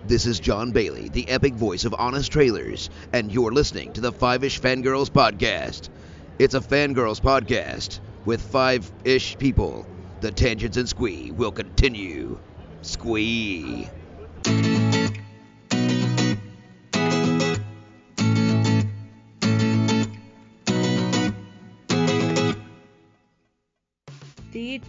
This is John Bailey, the epic voice of Honest Trailers, and you're listening to the Fiveish Fangirls podcast. It's a Fangirls podcast with five-ish people. The tangents and squee will continue. Squee. The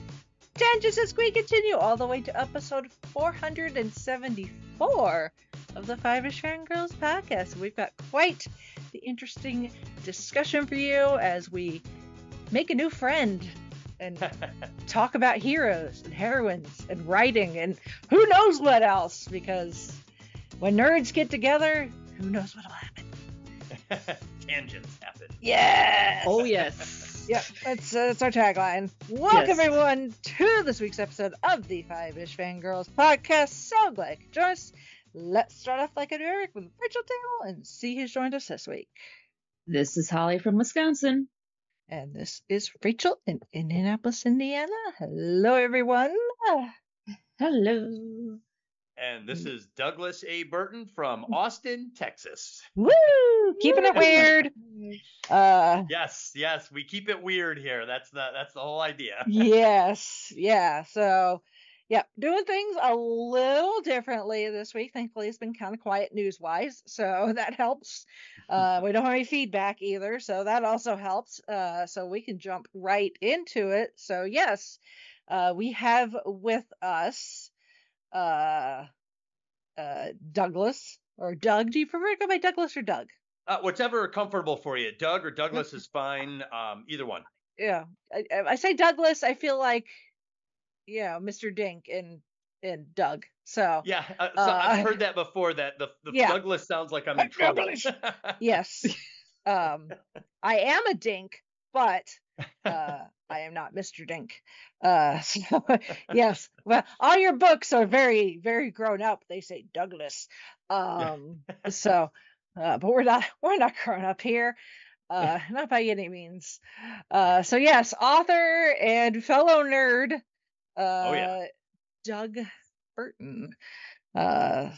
tangents and squee continue all the way to episode 474 of the Fiveish Fangirls podcast. We've got quite the interesting discussion for you as we make a new friend and talk about heroes and heroines and writing and who knows what else, because when nerds get together, who knows what'll happen. Tangents happen. Yeah. Oh, yes. Yep, that's our tagline. Welcome, Yes. everyone, to this week's episode of the Fiveish Fangirls podcast. So glad you could join us. Let's start off like a Eric with Rachel Taylor and see who's joined us this week. This is Holly from Wisconsin. And this is Rachel in Indianapolis, Indiana. Hello, everyone. Hello. And this is Douglas A. Burton from Austin, Texas. Woo! Keeping it weird. Yes, we keep it weird here. That's the whole idea. Yes, yeah. So, yeah, doing things a little differently this week. Thankfully, it's been kind of quiet news-wise, so that helps. We don't have any feedback either, so that also helps. So we can jump right into it. So, yes, we have with us Douglas or Doug. Do you prefer to go by Douglas or Doug? Whichever comfortable for you. Doug or Douglas is fine. Either one. Yeah, I say Douglas. I feel like, Mr. Dink and Doug. So Yeah, I've heard that before. That the Yeah. Douglas sounds like I'm in trouble. yes, I am a Dink, but I am not Mr. Dink. So yes, well, all your books are very, very grown up. They say Douglas. So, but we're not grown up here. Not by any means. So yes, author and fellow nerd, Doug Burton.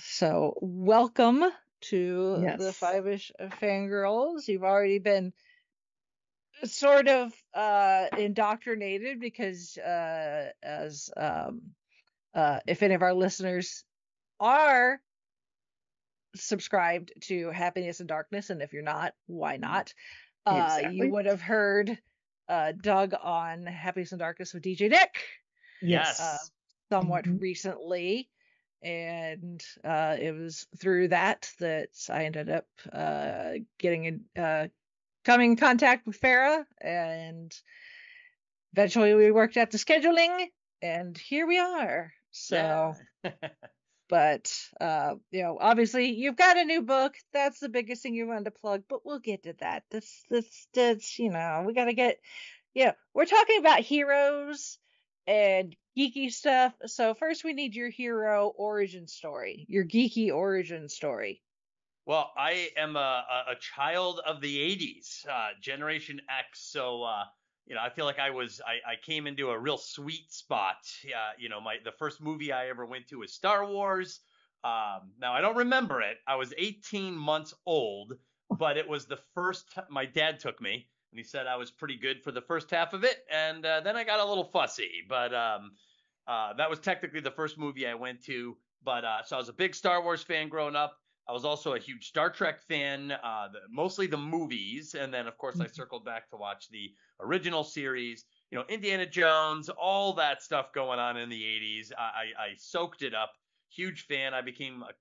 So welcome to Yes. the Fiveish Fangirls. You've already been sort of indoctrinated because as if any of our listeners are subscribed to Happiness and Darkness, and if you're not, why not? Exactly. You would have heard Doug on Happiness and Darkness with DJ Nick Yes. somewhat Mhm. recently, and it was through that I ended up coming in contact with Farah, and eventually we worked out the scheduling, and here we are. So, Yeah. but obviously you've got a new book. That's the biggest thing you wanted to plug, but we'll get to that. That's we gotta get. We're talking about heroes and geeky stuff. So first we need your hero origin story, your geeky origin story. Well, I am a child of the 80s, Generation X. So, I feel like I came into a real sweet spot. The first movie I ever went to was Star Wars. Now, I don't remember it. I was 18 months old, but it was the first my dad took me, and he said I was pretty good for the first half of it. And then I got a little fussy, but that was technically the first movie I went to. But so I was a big Star Wars fan growing up. I was also a huge Star Trek fan, mostly the movies. And then, of course, I circled back to watch the original series, Indiana Jones, all that stuff going on in the 80s. I soaked it up. Huge fan. I became a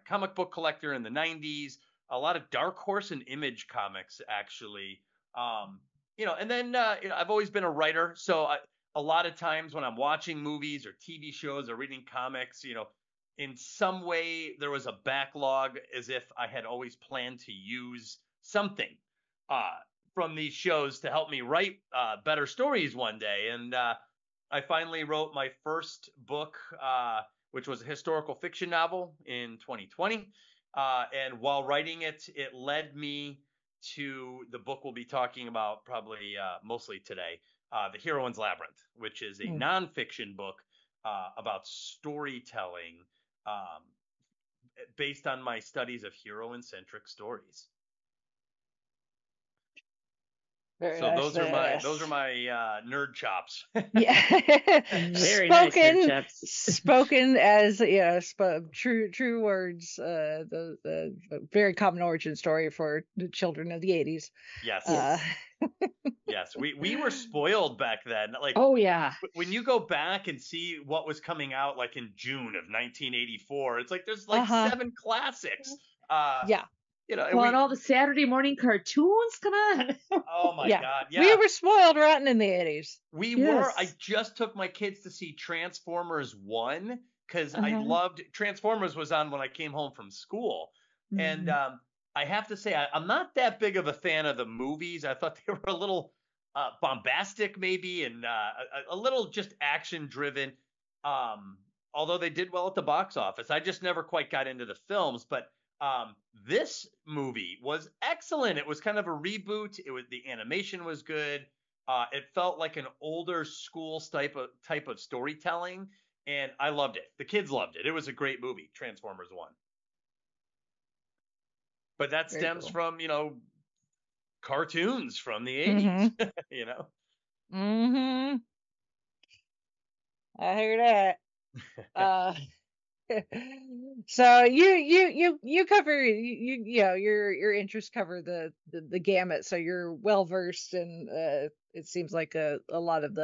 comic book collector in the 90s. A lot of Dark Horse and Image comics, actually. And then, I've always been a writer. So a lot of times when I'm watching movies or TV shows or reading comics, in some way, there was a backlog, as if I had always planned to use something from these shows to help me write better stories one day. And I finally wrote my first book, which was a historical fiction novel in 2020. And while writing it, it led me to the book we'll be talking about probably mostly today, The Heroine's Labyrinth, which is a nonfiction book about storytelling based on my studies of heroine-centric stories. Very So nice, very nice. those are my nerd chops. Yeah. Very nice, nerd chaps. Spoken as true words. The very common origin story for the children of the 80s. Yes. Uh, Yes. We were spoiled back then. Like, Oh yeah. when you go back and see what was coming out like in June of 1984, it's like there's like Uh-huh. 7 classics. Yeah. You know, and Well, and all the Saturday morning cartoons, come on. oh my Yeah. God, We yeah. were spoiled rotten in the 80s. We Yes. were. I just took my kids to see Transformers 1 because I Uh-huh. loved Transformers was on when I came home from school. And I have to say, I'm not that big of a fan of the movies. I thought they were a little bombastic, maybe, and a little just action driven. Although they did well at the box office, I just never quite got into the films. But this movie was excellent. It was kind of a reboot. The animation was good. It felt like an older school type of storytelling, and I loved it. The kids loved it. It was a great movie, Transformers 1. But that Very stems cool. from, cartoons from the 80s, Mm-hmm. I hear that. Uh, so you cover your interests cover the gamut, so you're well versed in it seems like a lot of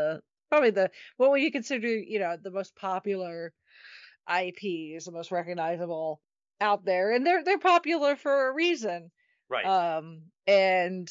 probably what would you consider the most popular IPs, the most recognizable out there, and they're popular for a reason. Right. And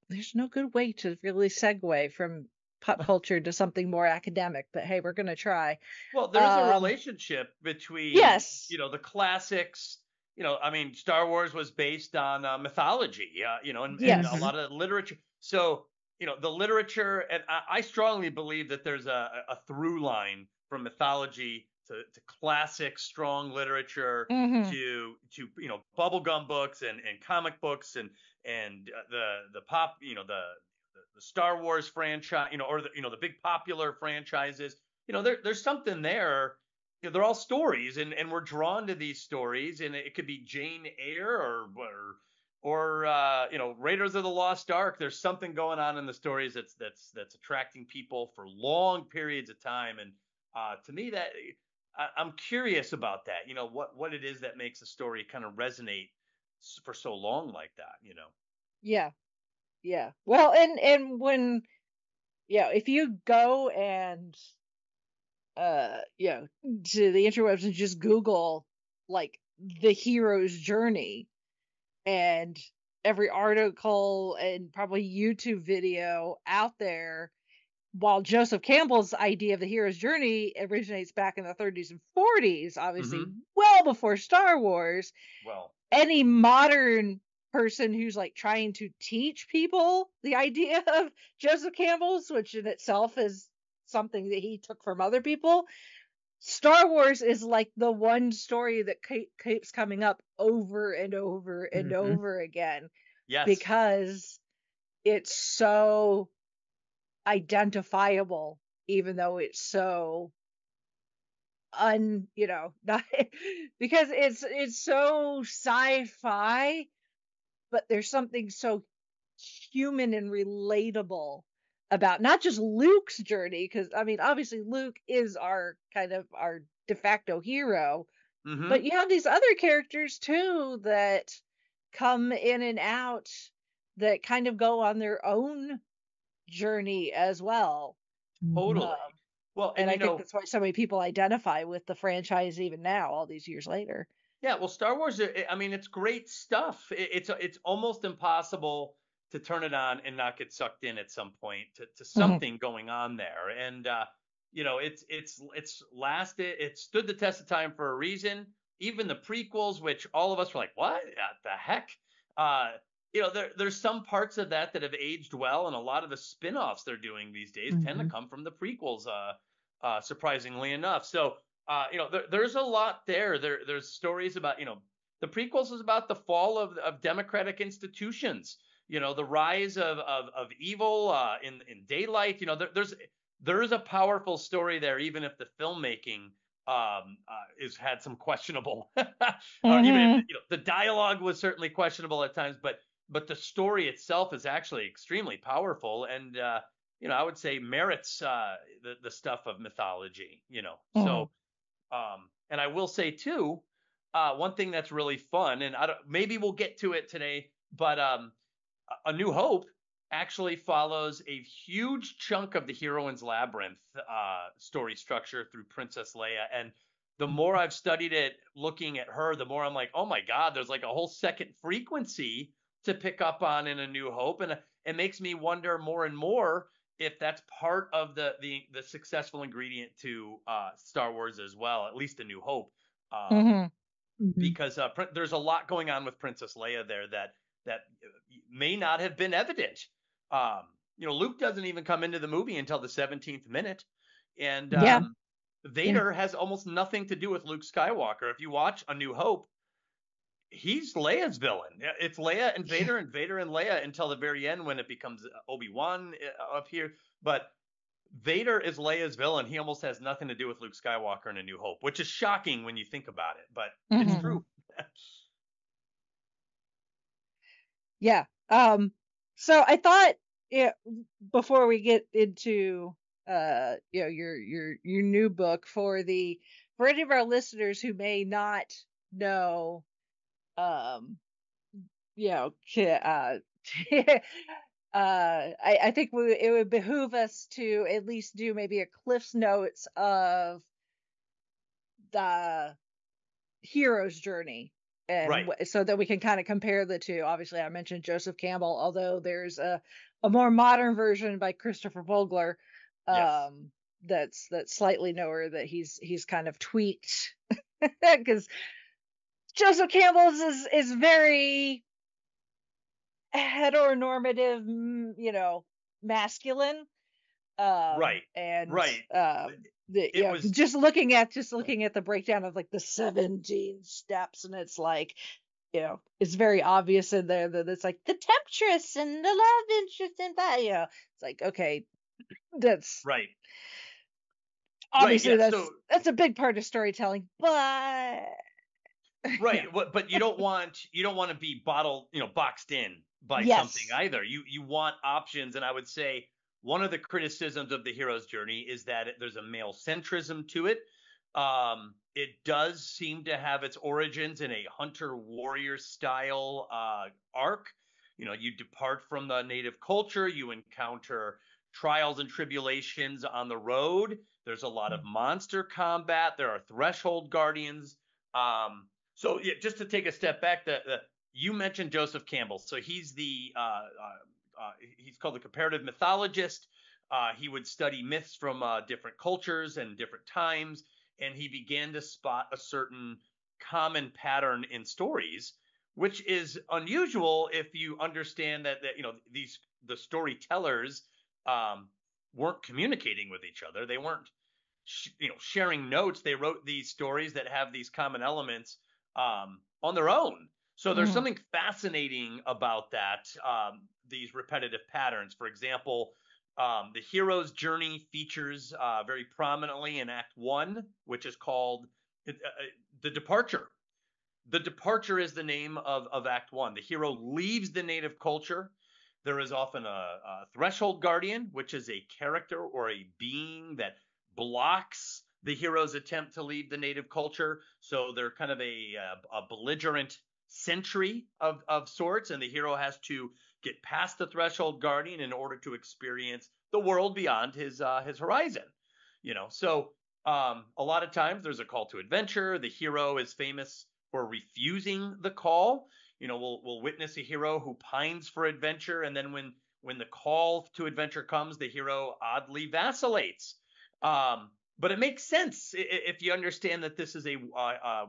there's no good way to really segue from pop culture to something more academic, but hey, we're gonna try. Well, there's a relationship between, Yes. the classics. I mean, Star Wars was based on mythology, and Yes. a lot of literature. So, the literature, and I strongly believe that there's a through line from mythology to classic, strong literature Mm-hmm. to bubblegum books and comic books and the pop, the Star Wars franchise, or the big popular franchises. There's something there. They're all stories, and we're drawn to these stories, and it could be Jane Eyre or Raiders of the Lost Ark. There's something going on in the stories that's attracting people for long periods of time, and to me that I'm curious about that. What it is that makes a story kind of resonate for so long like that. Yeah. Yeah. Well, and when if you go and to the interwebs and just Google like the hero's journey, and every article and probably YouTube video out there, while Joseph Campbell's idea of the hero's journey originates back in the 30s and 40s, obviously well before Star Wars, Well, any modern person who's like trying to teach people the idea of Joseph Campbell's, which in itself is something that he took from other people, Star Wars is like the one story that keeps coming up over and over and over again. yes. Because it's so identifiable, even though it's so not because it's so sci-fi, but there's something so human and relatable about not just Luke's journey, because I mean obviously Luke is our de facto hero, but you have these other characters too that come in and out that kind of go on their own journey as well. Totally. Well, and I think that's why so many people identify with the franchise even now, all these years later. Yeah, well, Star Wars, I mean, it's great stuff. It's almost impossible to turn it on and not get sucked in at some point to something going on there. And it's lasted. It stood the test of time for a reason. Even the prequels, which all of us were like, what the heck? There's some parts of that have aged well, and a lot of the spin-offs they're doing these days tend to come from the prequels, surprisingly enough. So, there's a lot there. There's stories about, the prequels is about the fall of democratic institutions, the rise of evil in daylight. There's a powerful story there, even if the filmmaking is had some questionable, or even Mm-hmm. the dialogue was certainly questionable at times, but the story itself is actually extremely powerful, and I would say merits the stuff of mythology. Mm-hmm. So and I will say too, one thing that's really fun, and maybe we'll get to it today, but A New Hope actually follows a huge chunk of the heroine's labyrinth story structure through Princess Leia. And the more I've studied it, looking at her, the more I'm like, oh my God, there's like a whole second frequency to pick up on in A New Hope. And it makes me wonder more and more if that's part of the successful ingredient to Star Wars as well, at least A New Hope. Mm-hmm. Because there's a lot going on with Princess Leia there that may not have been evident. Luke doesn't even come into the movie until the 17th minute, and Yeah. Vader has almost nothing to do with Luke Skywalker. If you watch A New Hope, he's Leia's villain. It's Leia and Vader, and Vader and Leia until the very end when it becomes Obi-Wan up here. But Vader is Leia's villain. He almost has nothing to do with Luke Skywalker in A New Hope, which is shocking when you think about it, but it's Mm-hmm. true. Yeah. So I thought, yeah, before we get into your new book, for any of our listeners who may not know, um I think it would behoove us to at least do maybe a Cliff's Notes of the hero's journey, and Right. so that we can kind of compare the two. Obviously, I mentioned Joseph Campbell, although there's a more modern version by Christopher Vogler, Yes. that's slightly newer, that he's kind of tweaked, because Joseph Campbell's is very heteronormative, masculine, Right. and Right. It was just looking at the breakdown of like the 17 steps, and it's like, it's very obvious in there that it's like the temptress and the love interest and that, it's like, okay, that's right. obviously, Yeah. So that's a big part of storytelling, but right. But you don't want to be boxed in by something yes. either. You want options, and I would say one of the criticisms of the hero's journey is that there's a male centrism to it. It does seem to have its origins in a hunter warrior style arc. You depart from the native culture, you encounter trials and tribulations on the road. There's a lot of monster combat. There are threshold guardians. So yeah, just to take a step back, you mentioned Joseph Campbell. So he's he's called the comparative mythologist. He would study myths from different cultures and different times, and he began to spot a certain common pattern in stories, which is unusual if you understand that the storytellers weren't communicating with each other. They weren't sharing notes. They wrote these stories that have these common elements on their own. So there's something fascinating about that. These repetitive patterns. For example, the hero's journey features very prominently in Act 1, which is called The Departure. The Departure is the name of Act 1. The hero leaves the native culture. There is often a threshold guardian, which is a character or a being that blocks the hero's attempt to leave the native culture. So they're kind of a belligerent sentry of sorts, and the hero has to get past the threshold guardian in order to experience the world beyond his horizon. So a lot of times there's a call to adventure. The hero is famous for refusing the call. We'll witness a hero who pines for adventure, and then when the call to adventure comes, the hero oddly vacillates. But it makes sense if you understand that this is a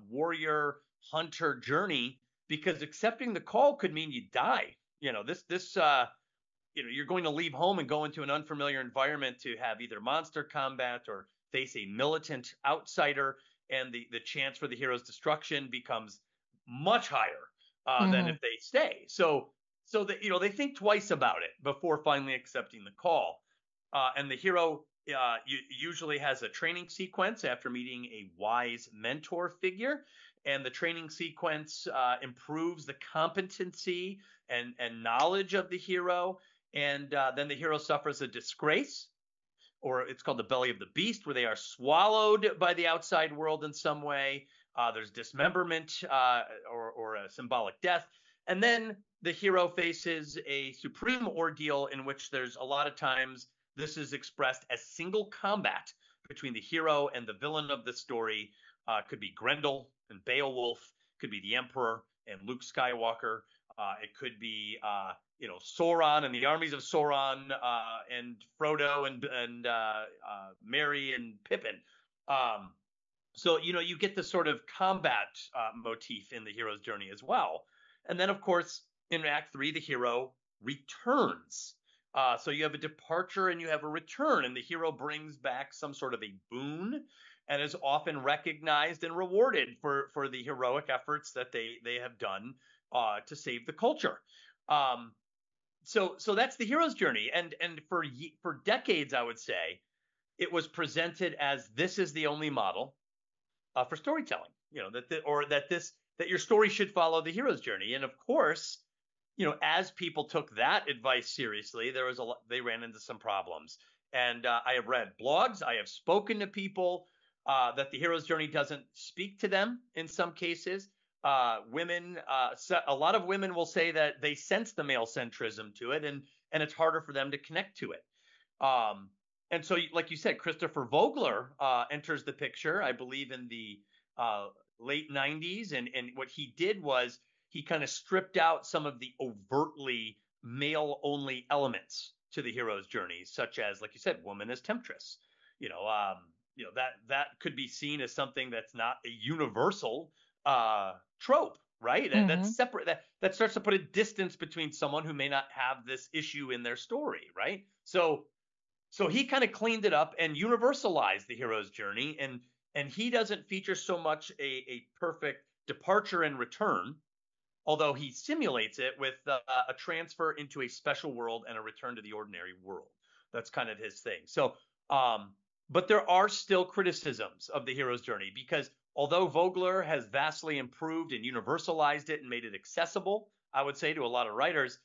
warrior hunter journey, because accepting the call could mean you die. You're going to leave home and go into an unfamiliar environment to have either monster combat or face a militant outsider, and the chance for the hero's destruction becomes much higher than if they stay. So that they think twice about it before finally accepting the call. And the hero usually has a training sequence after meeting a wise mentor figure, and the training sequence improves the competency and knowledge of the hero, and then the hero suffers a disgrace, or it's called the belly of the beast, where they are swallowed by the outside world in some way. There's dismemberment or a symbolic death. And then the hero faces a supreme ordeal in which there's a lot of times this is expressed as single combat between the hero and the villain of the story. Could be Grendel and Beowulf, could be the Emperor and Luke Skywalker. It could be Sauron and the armies of Sauron, and Frodo and Merry and Pippin. So you get this sort of combat motif in the hero's journey as well. And then, of course, in Act 3, the hero returns. So you have a departure and you have a return, and the hero brings back some sort of a boon and is often recognized and rewarded for the heroic efforts that they have done to save the culture. So that's the hero's journey, and for decades, I would say, it was presented as this is the only model for storytelling. That your story should follow the hero's journey, and of course, as people took that advice seriously, they ran into some problems. And I have read blogs, I have spoken to people that the hero's journey doesn't speak to them in some cases. Women, a lot of women will say that they sense the male centrism to it, and it's harder for them to connect to it. And so, like you said, Christopher Vogler enters the picture, I believe, in the late 90s, and what he did was he kind of stripped out some of the overtly male-only elements to the hero's journey, such as, like you said, woman as temptress. That could be seen as something that's not a universal trope, right? Mm-hmm. That's separate. That starts to put a distance between someone who may not have this issue in their story, right? So he kind of cleaned it up and universalized the hero's journey, and he doesn't feature so much a perfect departure and return, although he simulates it with a transfer into a special world and a return to the ordinary world. That's kind of his thing. So, but there are still criticisms of the hero's journey, because although Vogler has vastly improved and universalized it and made it accessible, I would say, to a lot of writers,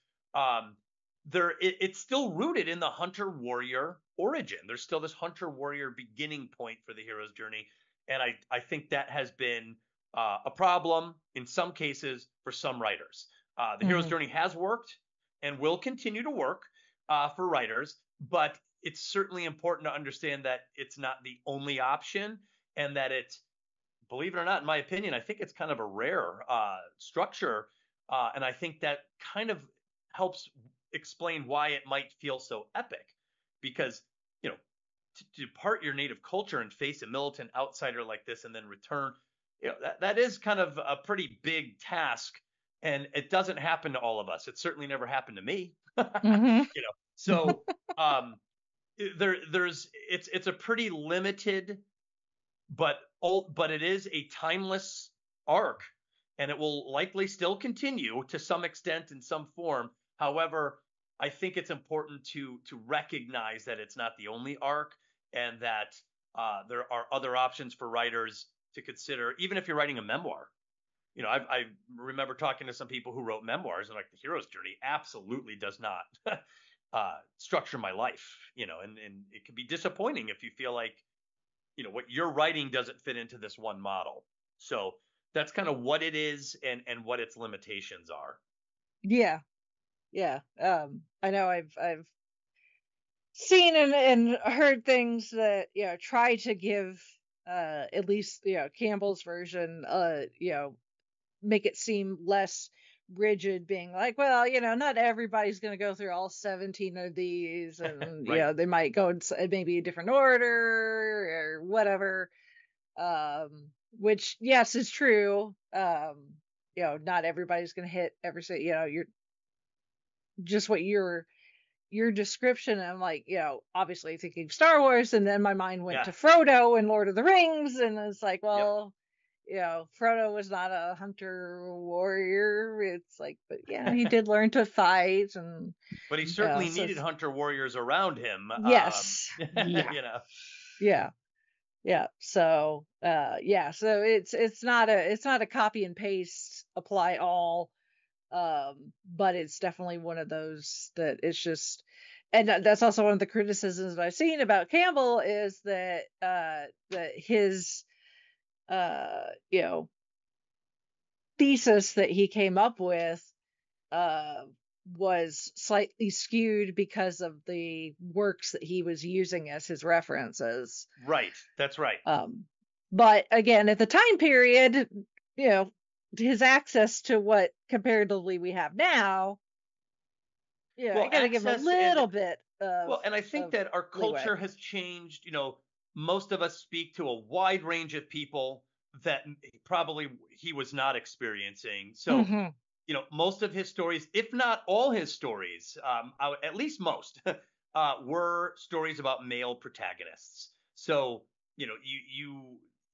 it's still rooted in the hunter-warrior origin. There's still this hunter-warrior beginning point for the hero's journey, and I think that has been a problem in some cases for some writers. The hero's journey has worked and will continue to work for writers, but it's certainly important to understand that it's not the only option, and that it's, believe it or not, in my opinion, I think it's kind of a rare structure, and I think that kind of helps explain why it might feel so epic, because to depart your native culture and face a militant outsider like this and then return, that is kind of a pretty big task, and it doesn't happen to all of us. It certainly never happened to me. Mm-hmm. So it's a pretty limited, but it is a timeless arc, and it will likely still continue to some extent in some form. However, I think it's important to recognize that it's not the only arc, and that there are other options for writers to consider, even if you're writing a memoir. I remember talking to some people who wrote memoirs, and like, the hero's journey absolutely does not structure my life, and it can be disappointing if you feel like, what you're writing doesn't fit into this one model. So that's kind of what it is and what its limitations are. Yeah. I know I've seen and heard things that, try to give, at least, Campbell's version, make it seem less rigid, being like, well, not everybody's going to go through all 17 of these, and Right. They might go in maybe a different order or whatever, which, yes, is true. Not everybody's going to hit every, you're just what your description. I'm like, obviously thinking Star Wars, and then my mind went to Frodo and Lord of the Rings, and it's like, well, Frodo was not a hunter warrior. It's like, but he did learn to fight, and but he certainly needed hunter warriors around him. Yes. Yeah. Yeah. So so it's not a copy and paste, apply all, but it's definitely one of those that it's just, and that's also one of the criticisms that I've seen about Campbell is that that his thesis that he came up with was slightly skewed because of the works that he was using as his references. Right, that's right. But again, at the time period, his access to what comparatively we have now, I gotta give him a little bit of. And I think that our culture has changed. Most of us speak to a wide range of people that probably he was not experiencing. So, most of his stories, if not all his stories, at least most, were stories about male protagonists. So,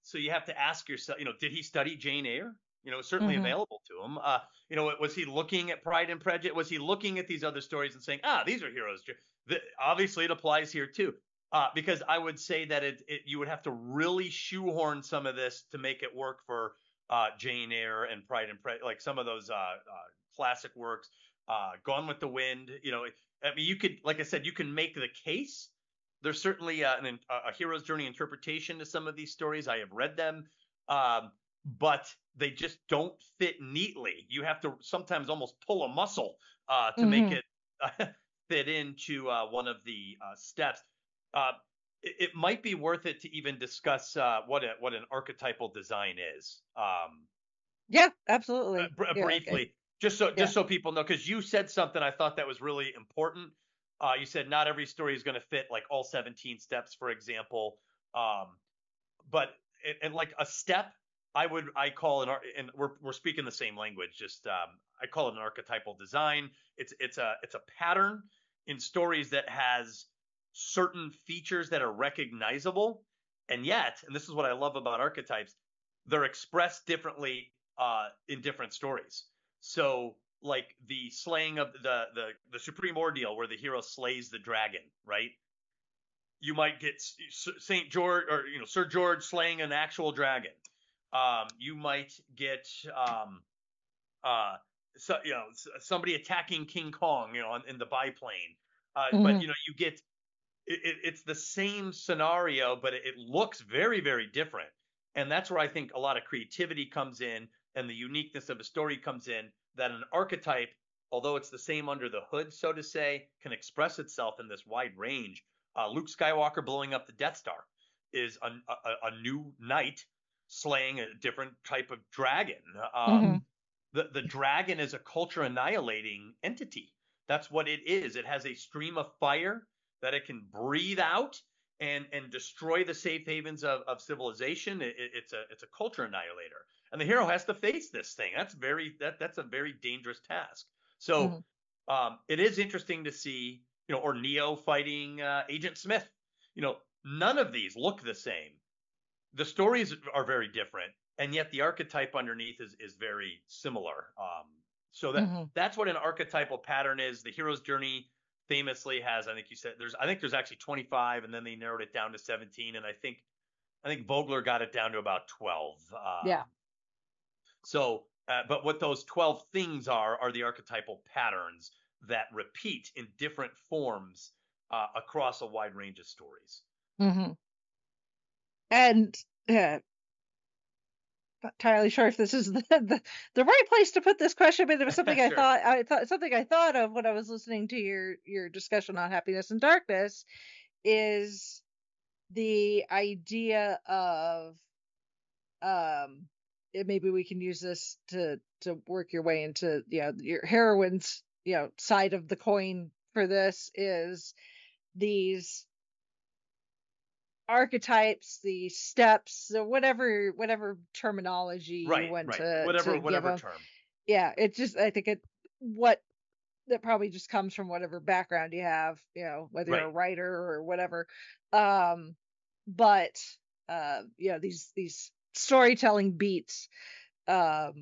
so you have to ask yourself, did he study Jane Eyre? Certainly available to him. Was he looking at Pride and Prejudice? Was he looking at these other stories and saying, these are heroes? Obviously, it applies here too. Because I would say that you would have to really shoehorn some of this to make it work for Jane Eyre and Pride and Prejudice, like some of those classic works, Gone with the Wind. You could, like I said, you can make the case. There's certainly a hero's journey interpretation to some of these stories. I have read them, but they just don't fit neatly. You have to sometimes almost pull a muscle to make it fit into one of the steps. It might be worth it to even discuss what an archetypal design is. Yeah, absolutely. Briefly, okay. just so people know, because you said something I thought that was really important. You said not every story is going to fit like all 17 steps, for example. But like a step, I call and we're speaking the same language. Just I call it an archetypal design. It's a pattern in stories that has certain features that are recognizable, and this is what I love about archetypes, they're expressed differently in different stories. So like the slaying of the supreme ordeal where the hero slays the dragon, right? You might get St. George or Sir George slaying an actual dragon. You might get somebody attacking King Kong, in the biplane. But you get it's the same scenario, but it looks very, very different. And that's where I think a lot of creativity comes in and the uniqueness of a story comes in, that an archetype, although it's the same under the hood, so to say, can express itself in this wide range. Luke Skywalker blowing up the Death Star is a new knight slaying a different type of dragon. The dragon is a culture annihilating entity. That's what it is. It has a stream of fire that it can breathe out and destroy the safe havens of civilization. It's a culture annihilator, and the hero has to face this thing. That's a very dangerous task. So it is interesting to see, or Neo fighting Agent Smith. None of these look the same. The stories are very different, and yet the archetype underneath is very similar. So that's what an archetypal pattern is. The hero's journey famously has, I think you said there's actually 25, and then they narrowed it down to 17, and I think Vogler got it down to about 12. So, but what those 12 things are the archetypal patterns that repeat in different forms across a wide range of stories. And not entirely sure if this is the right place to put this question, but it was something sure. I thought of when I was listening to your discussion on happiness and darkness, is the idea of maybe we can use this to work your way into your heroine's side of the coin for this, is these archetypes, the steps, whatever terminology you want to whatever give them. Term. Yeah, it's just, I think that probably just comes from whatever background you have, whether you're a writer or whatever. But these storytelling beats that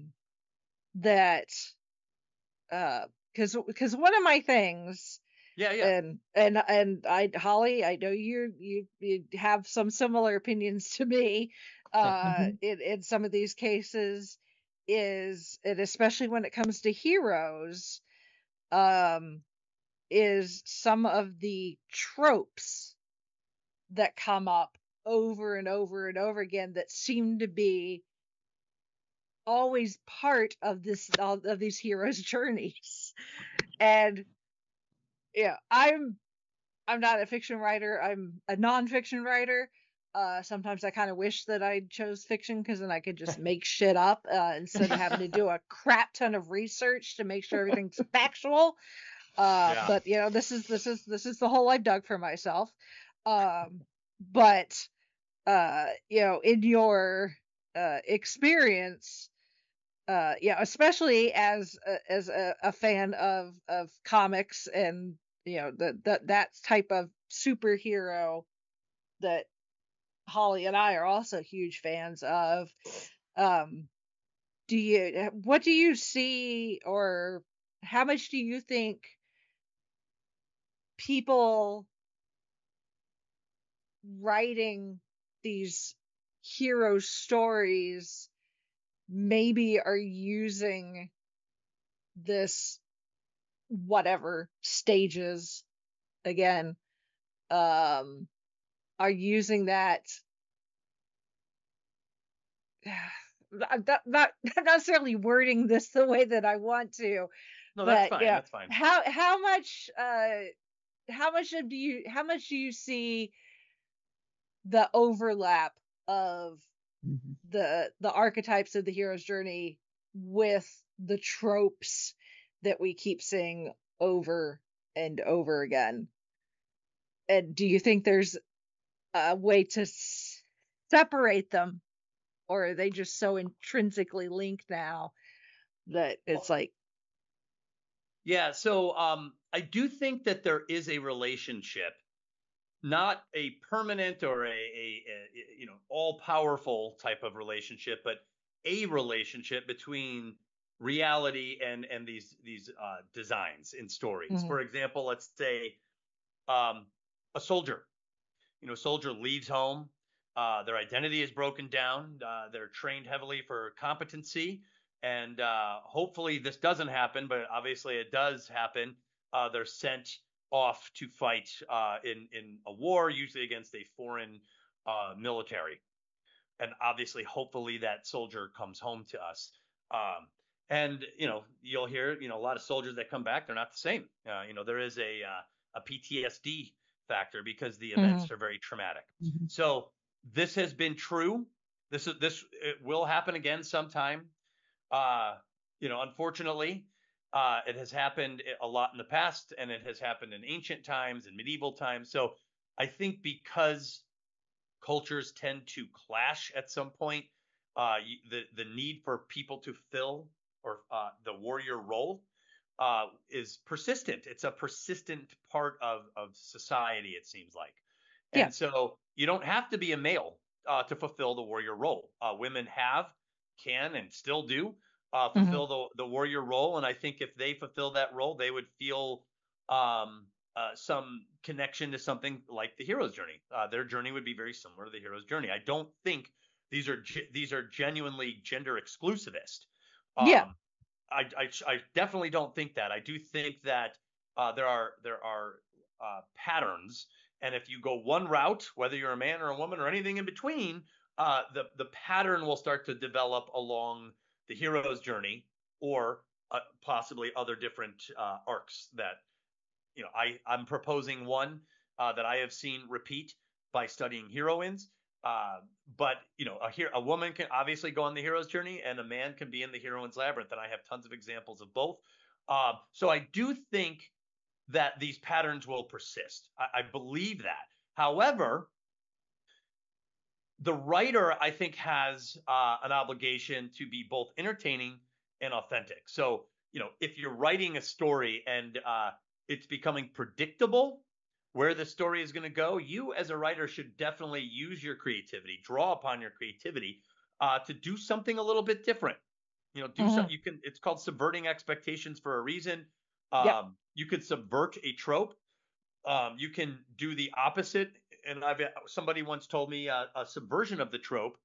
because one of my things, Yeah. and Holly, I know you have some similar opinions to me in some of these cases, is, and especially when it comes to heroes, is some of the tropes that come up over and over and over again that seem to be always part of these heroes' journeys. And yeah, I'm not a fiction writer. I'm a nonfiction writer. Sometimes I kind of wish that I chose fiction, because then I could just make shit up instead of having to do a crap ton of research to make sure everything's factual. Yeah. But this is the hole I've dug for myself. But in your experience, especially as a fan of comics, and that type of superhero that Holly and I are also huge fans of. What do you see, or how much do you think people writing these hero stories maybe are using this, whatever stages, again, are using that not necessarily wording this the way that I want to, No, that's but fine. That's fine. how much do you see the overlap of the archetypes of the hero's journey with the tropes that we keep seeing over and over again? And do you think there's a way to separate them, or are they just so intrinsically linked now that it's like... Yeah, so I do think that there is a relationship, not a permanent or a all powerful type of relationship, but a relationship between reality and these designs in stories. Mhm. For example, let's say a soldier. A soldier leaves home. Their identity is broken down. They're trained heavily for competency. And hopefully this doesn't happen, but obviously it does happen. They're sent off to fight in a war, usually against a foreign military. And obviously, hopefully that soldier comes home to us. And you'll hear a lot of soldiers that come back, they're not the same. There is a PTSD factor because the events are very traumatic. So this has been true. This it will happen again sometime. Unfortunately, it has happened a lot in the past, and it has happened in ancient times and medieval times. So I think because cultures tend to clash at some point, the need for people to fill or the warrior role is persistent. It's a persistent part of society, it seems like. And Yeah. so you don't have to be a male to fulfill the warrior role. Women can, and still do fulfill the warrior role. And I think if they fulfill that role, they would feel some connection to something like the hero's journey. Their journey would be very similar to the hero's journey. I don't think these are genuinely gender exclusivist. Yeah. I definitely don't think that. I do think that there are patterns, and if you go one route, whether you're a man or a woman or anything in between, the pattern will start to develop along the hero's journey, or possibly other different arcs that I'm proposing one that I have seen repeat by studying heroines. But a woman can obviously go on the hero's journey, and a man can be in the heroine's labyrinth, and I have tons of examples of both. So I do think that these patterns will persist. I believe that. However, the writer, I think, has an obligation to be both entertaining and authentic. So, if you're writing a story and it's becoming predictable where the story is going to go, you as a writer should definitely use your creativity, draw upon your creativity, to do something a little bit different. You know, do something. It's called subverting expectations for a reason. You could subvert a trope. You can do the opposite. And somebody once told me a subversion of the trope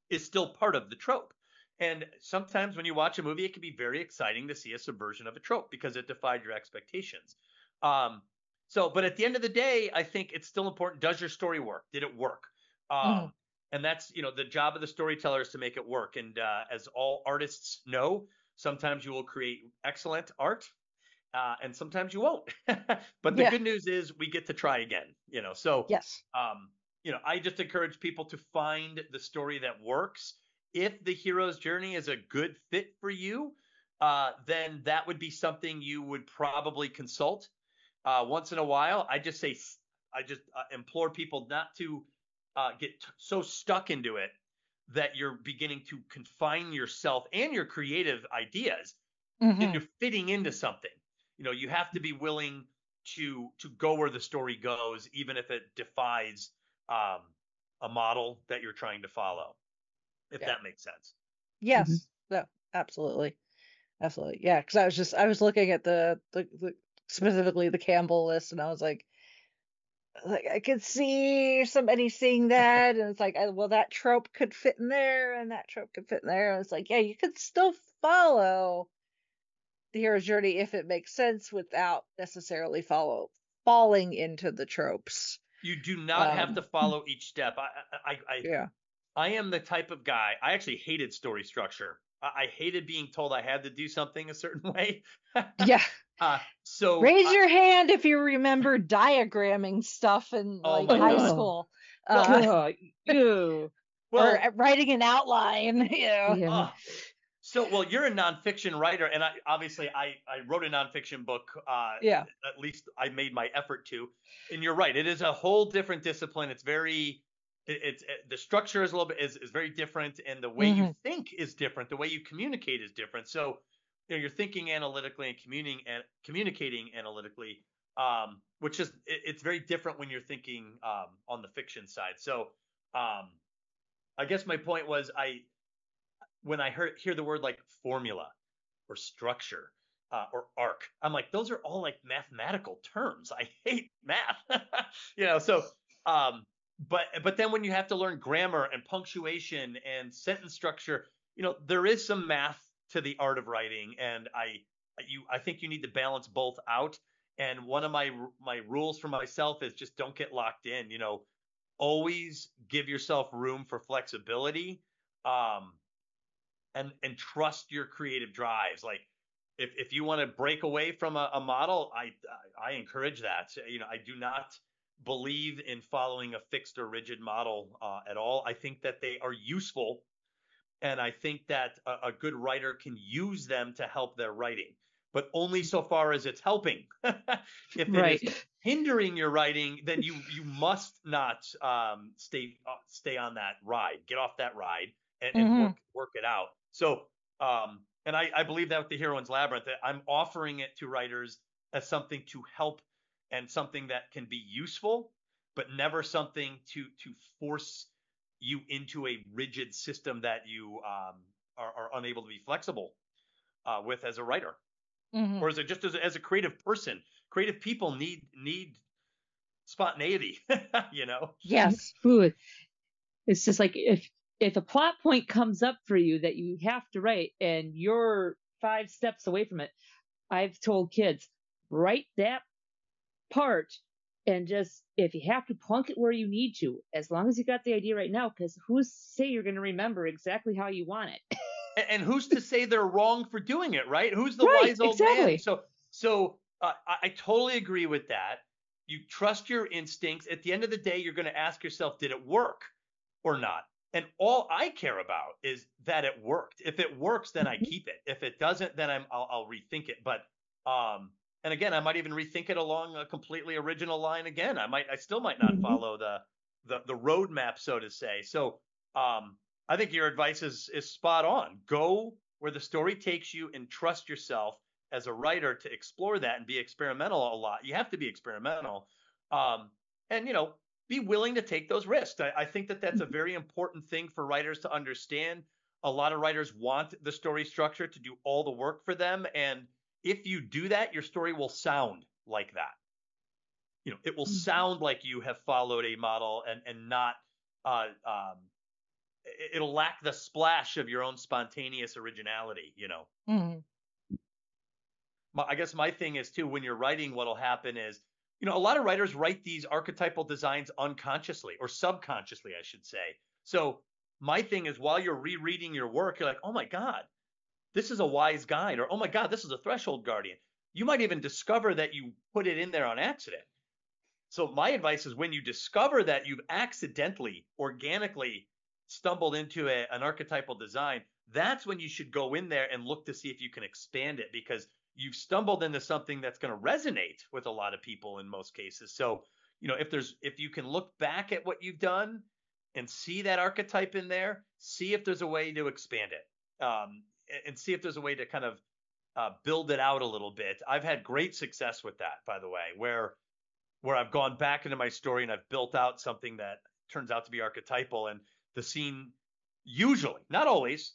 is still part of the trope. And sometimes when you watch a movie, it can be very exciting to see a subversion of a trope because it defied your expectations. But at the end of the day, I think it's still important. Does your story work? Did it work? And that's, the job of the storyteller is to make it work. And as all artists know, sometimes you will create excellent art, and sometimes you won't. But the good news is we get to try again. Yes. I just encourage people to find the story that works. If the hero's journey is a good fit for you, then that would be something you would probably consult once in a while. I just implore people not to get so stuck into it that you're beginning to confine yourself and your creative ideas into fitting into something. You have to be willing to go where the story goes, even if it defies a model that you're trying to follow, if that makes sense. Yes. No, absolutely. Absolutely. Yeah. Cause I was looking at the specifically the Campbell list, and I was like I could see somebody seeing that, and it's like, well, that trope could fit in there, and that trope could fit in there. And it's like, yeah, you could still follow the hero's journey if it makes sense without necessarily falling into the tropes. You do not have to follow each step. I am the type of guy. I actually hated story structure. I hated being told I had to do something a certain way. Yeah. So raise your hand if you remember diagramming stuff in high school. Well, or writing an outline. So you're a nonfiction writer, and I wrote a nonfiction book. At least I made my effort to. And you're right. It is a whole different discipline. It's the structure is a little bit is very different, and the way you think is different. The way you communicate is different. So you're thinking analytically and communicating analytically, which is it's very different when you're thinking on the fiction side. So I guess my point was when I hear the word like formula or structure or arc, I'm like, those are all like mathematical terms. I hate math. But then when you have to learn grammar and punctuation and sentence structure, there is some math to the art of writing, and I think you need to balance both out. And one of my rules for myself is just don't get locked in. Always give yourself room for flexibility, and trust your creative drives. Like if you want to break away from a model, I encourage that. I do not believe in following a fixed or rigid model at all. I think that they are useful, and I think that a good writer can use them to help their writing, but only so far as it's helping. If it is hindering your writing, then you must not stay on that ride. Get off that ride and work it out. So, and I believe that with the Heroine's Labyrinth, that I'm offering it to writers as something to help and something that can be useful, but never something to force you into a rigid system that you are unable to be flexible with as a writer, or is it just as a creative person? Creative people need spontaneity, Yes. It's just like if a plot point comes up for you that you have to write and you're 5 steps away from it, I've told kids, write that part, and just if you have to plunk it where you need to, as long as you got the idea right now, because who's to say you're going to remember exactly how you want it? And who's to say they're wrong for doing it, right? Who's the wise old man? So I totally agree with that. You trust your instincts. At the end of the day, you're going to ask yourself, did it work or not? And all I care about is that it worked. If it works, then I keep it. If it doesn't, then I'll rethink it. But and again, I might even rethink it along a completely original line again. I still might not follow the roadmap, so to say. So I think your advice is spot on. Go where the story takes you and trust yourself as a writer to explore that and be experimental a lot. You have to be experimental. And be willing to take those risks. I think that that's a very important thing for writers to understand. A lot of writers want the story structure to do all the work for them. And if you do that, your story will sound like that. It will sound like you have followed a model and not, it'll lack the splash of your own spontaneous originality, Mhm. I guess my thing is too, when you're writing, what'll happen is, a lot of writers write these archetypal designs unconsciously or subconsciously, I should say. So my thing is, while you're rereading your work, you're like, oh my God, this is a wise guide, or oh my God, this is a threshold guardian. You might even discover that you put it in there on accident. So my advice is, when you discover that you've accidentally, organically stumbled into an archetypal design, that's when you should go in there and look to see if you can expand it, because you've stumbled into something that's going to resonate with a lot of people in most cases. So, if you can look back at what you've done and see that archetype in there, see if there's a way to expand it, and see if there's a way to kind of build it out a little bit. I've had great success with that, by the way, where I've gone back into my story and I've built out something that turns out to be archetypal, and the scene usually, not always,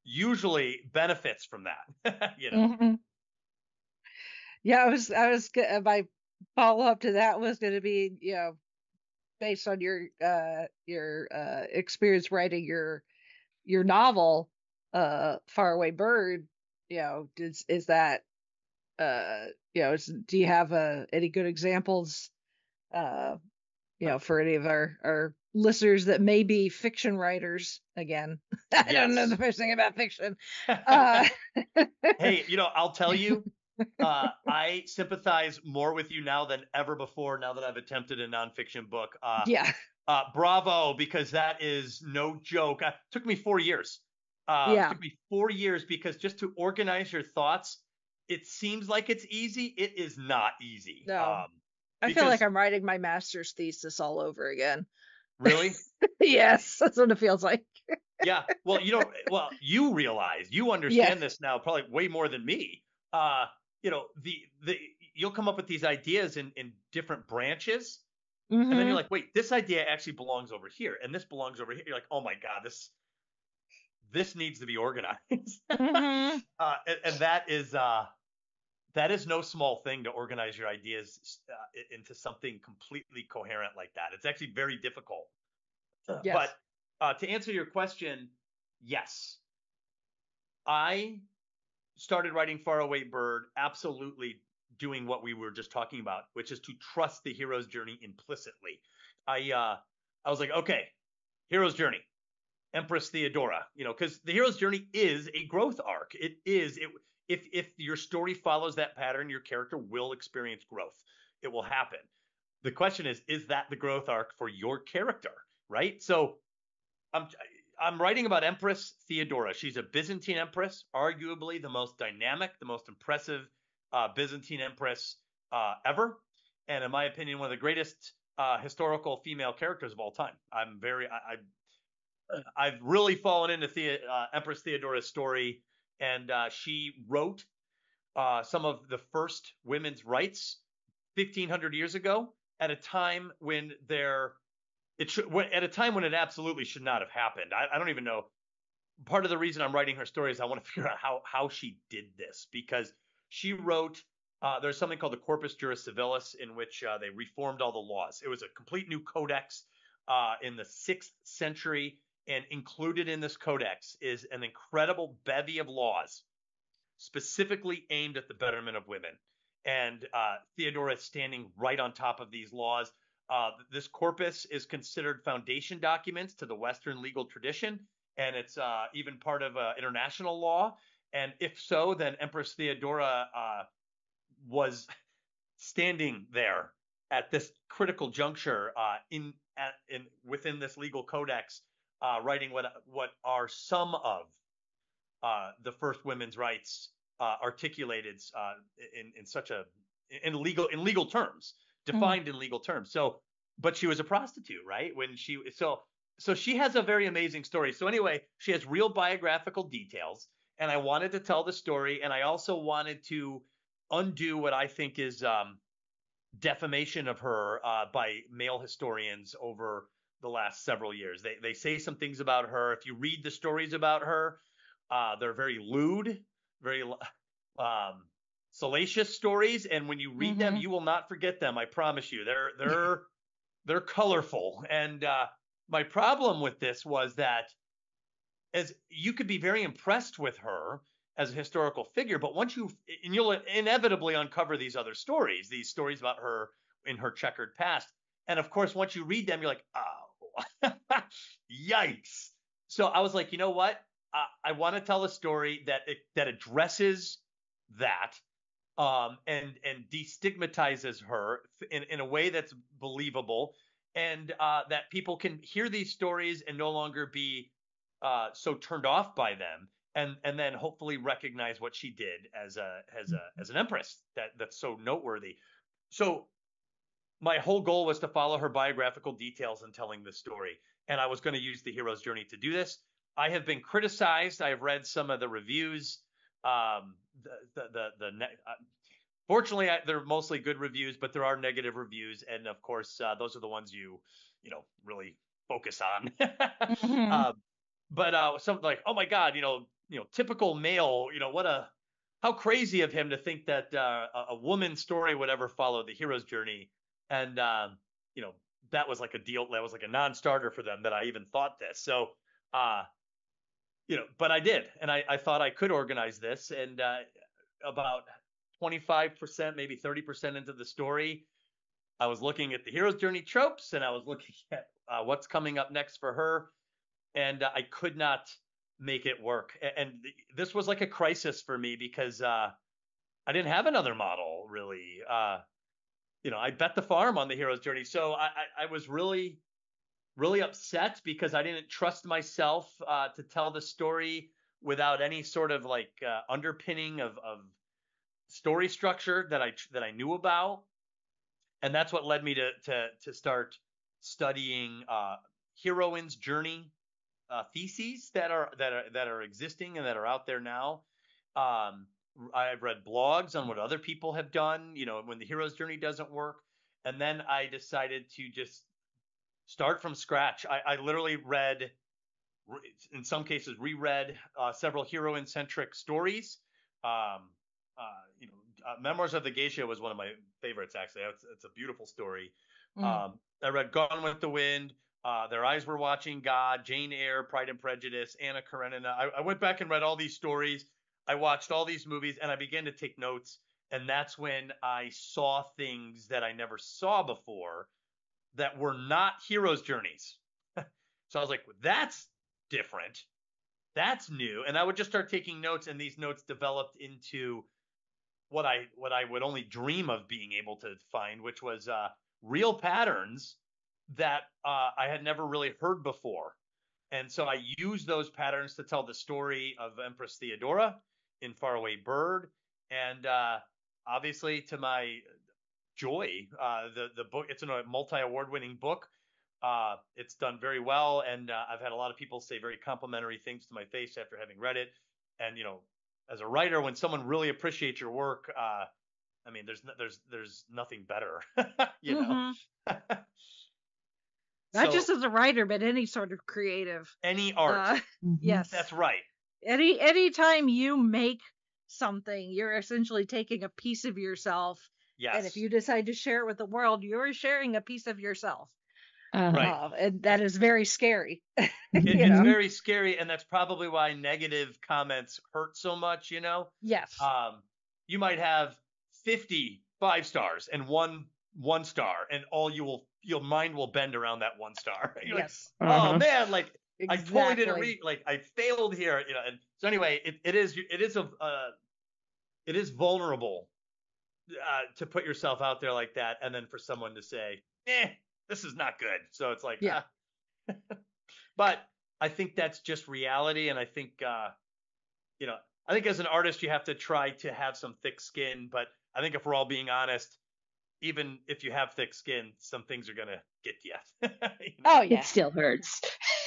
usually benefits from that. Mhm. Yeah, my follow up to that was going to be, based on your experience writing your novel, Faraway Bird. Is that do you have any good examples, for any of our listeners that may be fiction writers? Again, I don't know Yes. the first thing about fiction. Hey, I'll tell you, I sympathize more with you now than ever before, now that I've attempted a nonfiction book. Yeah. Bravo, because that is no joke. It took me 4 years. Yeah. It took me 4 years, because just to organize your thoughts, it seems like it's easy. It is not easy. No. I feel like I'm writing my master's thesis all over again. Really? Yes, that's what it feels like. Yeah. Well, you realize, you understand this now probably way more than me. You'll come up with these ideas in different branches, and then you're like, wait, this idea actually belongs over here, and this belongs over here. You're like, oh my God, this needs to be organized. And that is no small thing, to organize your ideas into something completely coherent like that. It's actually very difficult. Yes. But to answer your question, yes, I started writing Faraway Bird absolutely doing what we were just talking about, which is to trust the hero's journey implicitly. I was like, okay, hero's journey, Empress Theodora, because the hero's journey is a growth arc. It is. If your story follows that pattern, your character will experience growth. It will happen. The question is that the growth arc for your character, right? So I'm writing about Empress Theodora. She's a Byzantine empress, arguably the most dynamic, the most impressive Byzantine empress ever, and in my opinion, one of the greatest historical female characters of all time. I've really fallen into Empress Theodora's story, and she wrote some of the first women's rights 1,500 years ago, at a time when it absolutely should not have happened. I don't even know. Part of the reason I'm writing her story is I want to figure out how she did this, because she wrote, there's something called the Corpus Juris Civilis, in which they reformed all the laws. It was a complete new codex in the 6th century, and included in this codex is an incredible bevy of laws specifically aimed at the betterment of women. And Theodora is standing right on top of these laws. This corpus is considered foundation documents to the Western legal tradition, and it's even part of international law. And if so, then Empress Theodora was standing there at this critical juncture within this legal codex, writing what are some of the first women's rights articulated in legal terms, defined in legal terms. So, but she was a prostitute, right? So she has a very amazing story. So anyway, she has real biographical details, and I wanted to tell the story, and I also wanted to undo what I think is defamation of her by male historians over the last several years. They say some things about her. If you read the stories about her, they're very lewd, very salacious stories, and when you read them, you will not forget them. I promise you. They're colorful. And my problem with this was that as you could be very impressed with her as a historical figure, but you'll inevitably uncover these other stories, these stories about her in her checkered past. And of course, once you read them, you're like, oh, yikes. So I was like, you know what? I want to tell a story that addresses that and destigmatizes her in a way that's believable, and that people can hear these stories and no longer be so turned off by them, and then hopefully recognize what she did as an empress that's so noteworthy. So my whole goal was to follow her biographical details in telling this story, and I was going to use the hero's journey to do this. I have been criticized. I've read some of the reviews. Fortunately, they're mostly good reviews, but there are negative reviews, and of course, those are the ones you really focus on. But something like, oh my God, typical male, how crazy of him to think that a woman's story would ever follow the hero's journey, and that was like a deal, that was like a non-starter for them that I even thought this. So, but I did, and I thought I could organize this, and about 25%, maybe 30% into the story, I was looking at the hero's journey tropes, and I was looking at what's coming up next for her, and I could not make it work. And this was like a crisis for me because I didn't have another model really. I bet the farm on the hero's journey, so I was really, really upset because I didn't trust myself to tell the story without any sort of like underpinning of story structure that I knew about, and that's what led me to start studying heroine's journey theses that are existing and that are out there now. I've read blogs on what other people have done, when the hero's journey doesn't work, and then I decided to just start from scratch. I literally read, in some cases, reread several heroine-centric stories. Memoirs of the Geisha was one of my favorites, actually. It's a beautiful story. I read Gone with the Wind, Their Eyes Were Watching God, Jane Eyre, Pride and Prejudice, Anna Karenina. I went back and read all these stories. I watched all these movies, and I began to take notes. And that's when I saw things that I never saw before that were not heroes' journeys. So I was like, that's different. That's new. And I would just start taking notes, and these notes developed into what I would only dream of being able to find, which was real patterns that I had never really heard before. And so I used those patterns to tell the story of Empress Theodora in Faraway Bird. And obviously, to my joy, the book, it's a multi-award-winning book. It's done very well, and I've had a lot of people say very complimentary things to my face after having read it. And as a writer, when someone really appreciates your work, there's nothing better, Not just as a writer, but any sort of creative. Any art. Yes. That's right. Anytime you make something, you're essentially taking a piece of yourself. Yes. And if you decide to share it with the world, you're sharing a piece of yourself. Right. And that is very scary. It's very scary, and that's probably why negative comments hurt so much, Yes. You might have 50 5-stars and one star, and your mind will bend around that 1 star. You're yes. Like, oh man, like exactly. I totally didn't read, like I failed here, And so anyway, it is vulnerable to put yourself out there like that, and then for someone to say, this is not good. So it's like, yeah. But I think that's just reality. And I think, I think as an artist, you have to try to have some thick skin. But I think if we're all being honest, even if you have thick skin, some things are going to get to you. Oh, yeah. It still hurts.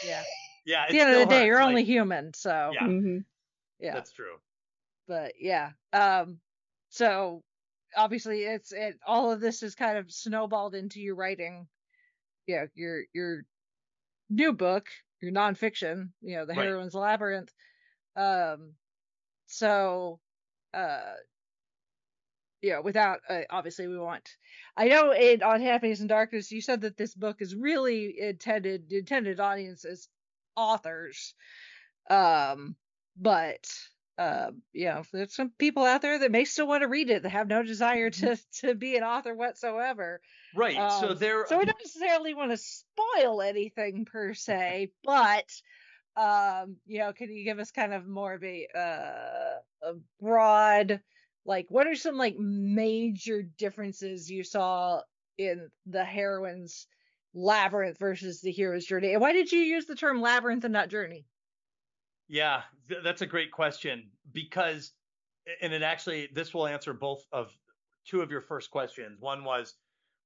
Yeah. Yeah. At the end of the day, you're only human. So, yeah. Yeah. That's true. But yeah. So obviously all of this is kind of snowballed into you writing, your new book, your nonfiction, the Right. Heroine's Labyrinth. So, uh, without obviously we want. I know on Happiness and Darkness, you said that this book is really the intended audience is authors. But there's some people out there that may still want to read it that have no desire to be an author whatsoever. Right. So there. So we don't necessarily want to spoil anything per se, but can you give us kind of more of a broad, like, what are some like major differences you saw in the heroine's labyrinth versus the hero's journey? And why did you use the term labyrinth and not journey? Yeah, that's a great question, because, and this will answer both of two of your first questions. One was,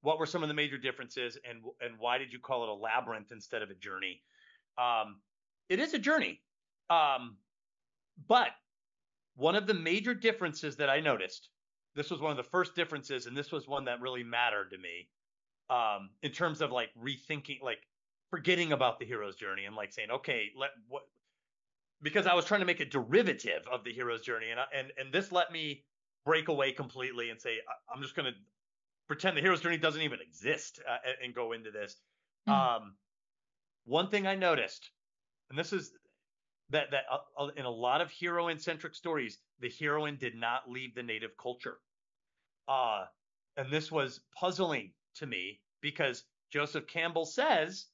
what were some of the major differences, and why did you call it a labyrinth instead of a journey? It is a journey, but one of the major differences that I noticed, this was one of the first differences, and this was one that really mattered to me, in terms of like rethinking, like forgetting about the hero's journey and like saying, okay, because I was trying to make a derivative of the hero's journey, and this let me break away completely and say, I'm just going to pretend the hero's journey doesn't even exist, and go into this. One thing I noticed, and this is that in a lot of heroine-centric stories, the heroine did not leave the native culture. And this was puzzling to me, because Joseph Campbell says,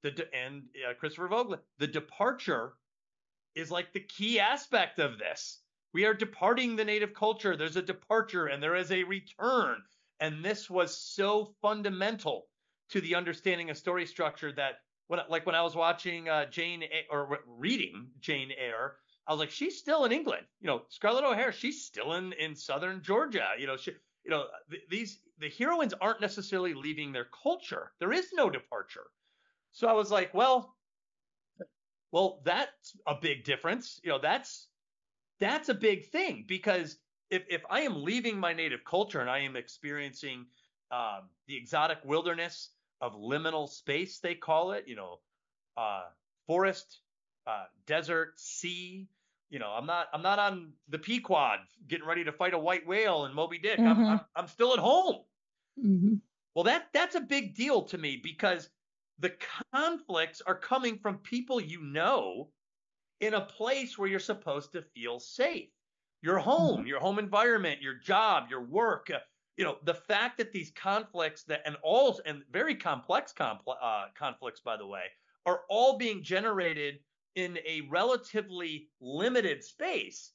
and Christopher Vogel, the departure is like the key aspect of this. We are departing the native culture. There's a departure and there is a return. And this was so fundamental to the understanding of story structure that when I was watching reading Jane Eyre, I was like, she's still in England. Scarlett O'Hara, she's still in southern Georgia. The heroines aren't necessarily leaving their culture. There is no departure. So I was like, well, that's a big difference. That's a big thing, because if I am leaving my native culture and I am experiencing the exotic wilderness of liminal space, they call it, forest, desert, sea. I'm not on the Pequod getting ready to fight a white whale in Moby Dick. I'm still at home. Mm-hmm. Well, that's a big deal to me, because the conflicts are coming from people in a place where you're supposed to feel safe. Your home, your home environment, your job, your work. The fact that these conflicts and very complex conflicts, by the way, are all being generated in a relatively limited space,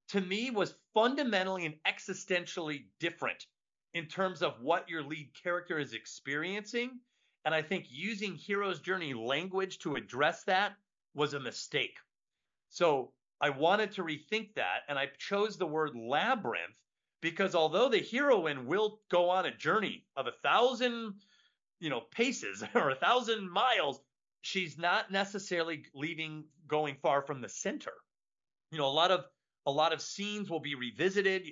to me was fundamentally and existentially different in terms of what your lead character is experiencing. And I think using hero's journey language to address that was a mistake. So I wanted to rethink that, and I chose the word labyrinth, because although the heroine will go on a journey of 1,000, paces or 1,000 miles, she's not necessarily going far from the center. A lot of scenes will be revisited,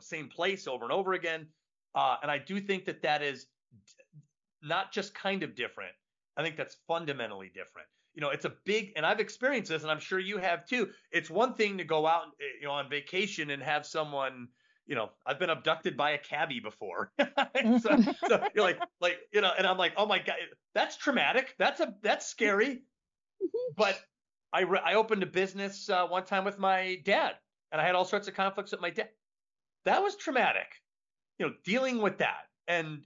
same place over and over again. And I do think that is not just kind of different. I think that's fundamentally different. It's a big, and I've experienced this, and I'm sure you have too. It's one thing to go out, on vacation and have someone, I've been abducted by a cabbie before. so you're like, and I'm like, oh my God, that's traumatic. That's scary. But I opened a business one time with my dad, and I had all sorts of conflicts with my dad. That was traumatic. Dealing with that and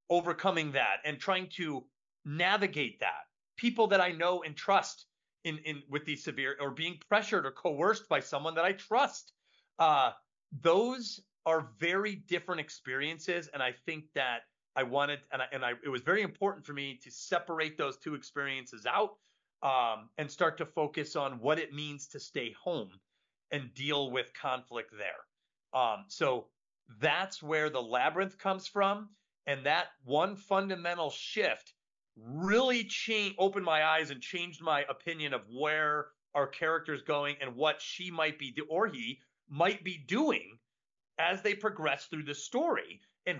overcoming that and trying to navigate that. People that I know and trust in with these severe, or being pressured or coerced by someone that I trust. Those are very different experiences, and I think that I wanted, it was very important for me to separate those two experiences out, and start to focus on what it means to stay home and deal with conflict there. So that's where the labyrinth comes from, and that one fundamental shift really opened my eyes and changed my opinion of where our character's going and what she might be or he might be doing as they progress through the story and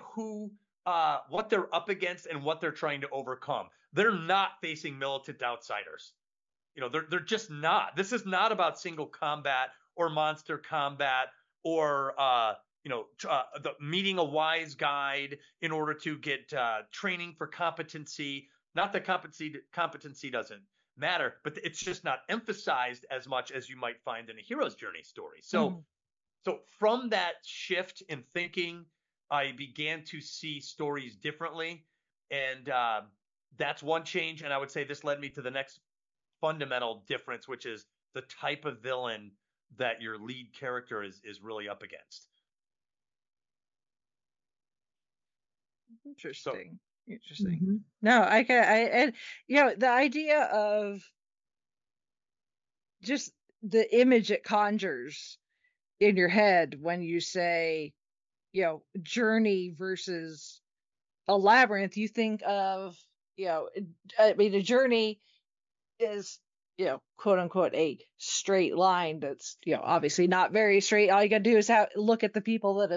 what they're up against and what they're trying to overcome. They're not facing militant outsiders. They're just not. This is not about single combat or monster combat or the meeting a wise guide in order to get training for competency. Not that competency doesn't matter, but it's just not emphasized as much as you might find in a hero's journey story. So from that shift in thinking, I began to see stories differently, and that's one change. And I would say this led me to the next fundamental difference, which is the type of villain that your lead character is really up against. Interesting. No, and the idea of just the image it conjures in your head when you say, journey versus a labyrinth, you think of, I mean, a journey is, quote unquote, a straight line that's, obviously not very straight. All you gotta do is look at the people that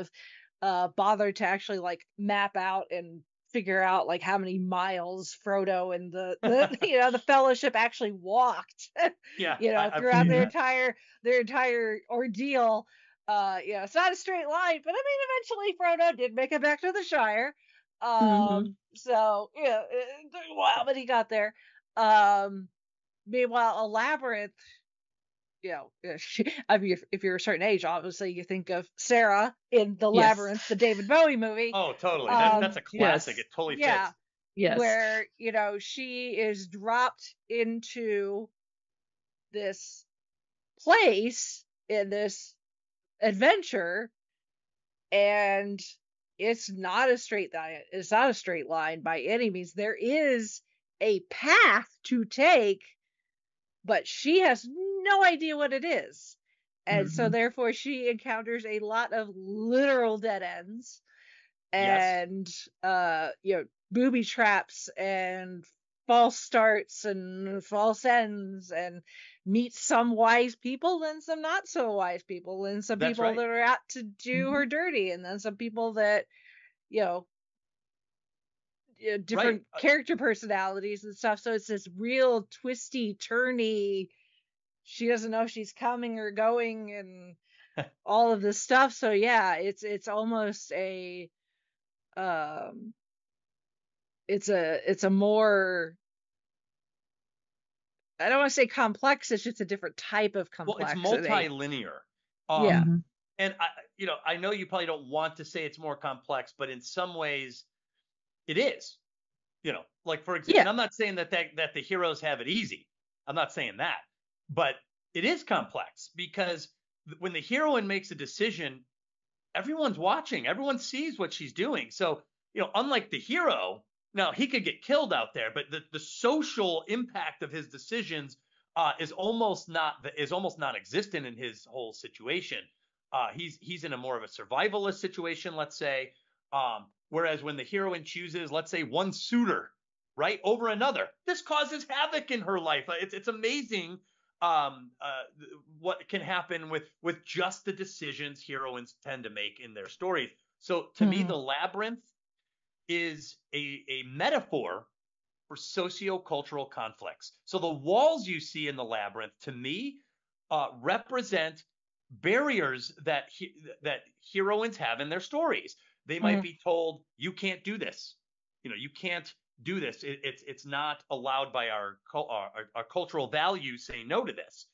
have bothered to actually like map out and figure out like how many miles Frodo and the the Fellowship actually walked. Throughout their entire ordeal. It's not a straight line, but I mean, eventually Frodo did make it back to the Shire. So it took a while, but he got there. Meanwhile, a labyrinth, I mean, if you're a certain age, obviously you think of Sarah in the Labyrinth, the David Bowie movie. Oh, totally. That's a classic. Yes. It totally fits. Yes. Where, she is dropped into this place in this adventure, and it's not a straight line. It's not a straight line by any means. There is a path to take, but she has no idea what it is. And so therefore she encounters a lot of literal dead ends and booby traps and false starts and false ends, and meets some wise people and some not so wise people, and some people that are out to do her dirty, and then some people that different character personalities and stuff. So it's this real twisty, turny, she doesn't know if she's coming or going, and all of this stuff. So yeah, it's almost a it's a more, I don't want to say complex, it's just a different type of complexity. Well, it's multi-linear. And I know you probably don't want to say it's more complex, but in some ways it is. Like, for example, and I'm not saying that the heroes have it easy. I'm not saying that. But it is complex, because when the heroine makes a decision, everyone's watching. Everyone sees what she's doing. So, unlike the hero, now he could get killed out there, but the social impact of his decisions is almost non-existent in his whole situation. He's in a more of a survivalist situation, let's say. Whereas when the heroine chooses, let's say, one suitor, right, over another, this causes havoc in her life. It's amazing what can happen with just the decisions heroines tend to make in their stories. So to me, the labyrinth is a metaphor for sociocultural conflicts. So the walls you see in the labyrinth, to me, represent barriers that heroines have in their stories. They might be told, you can't do this. You can't do this. It's not allowed by our cultural values saying no to this.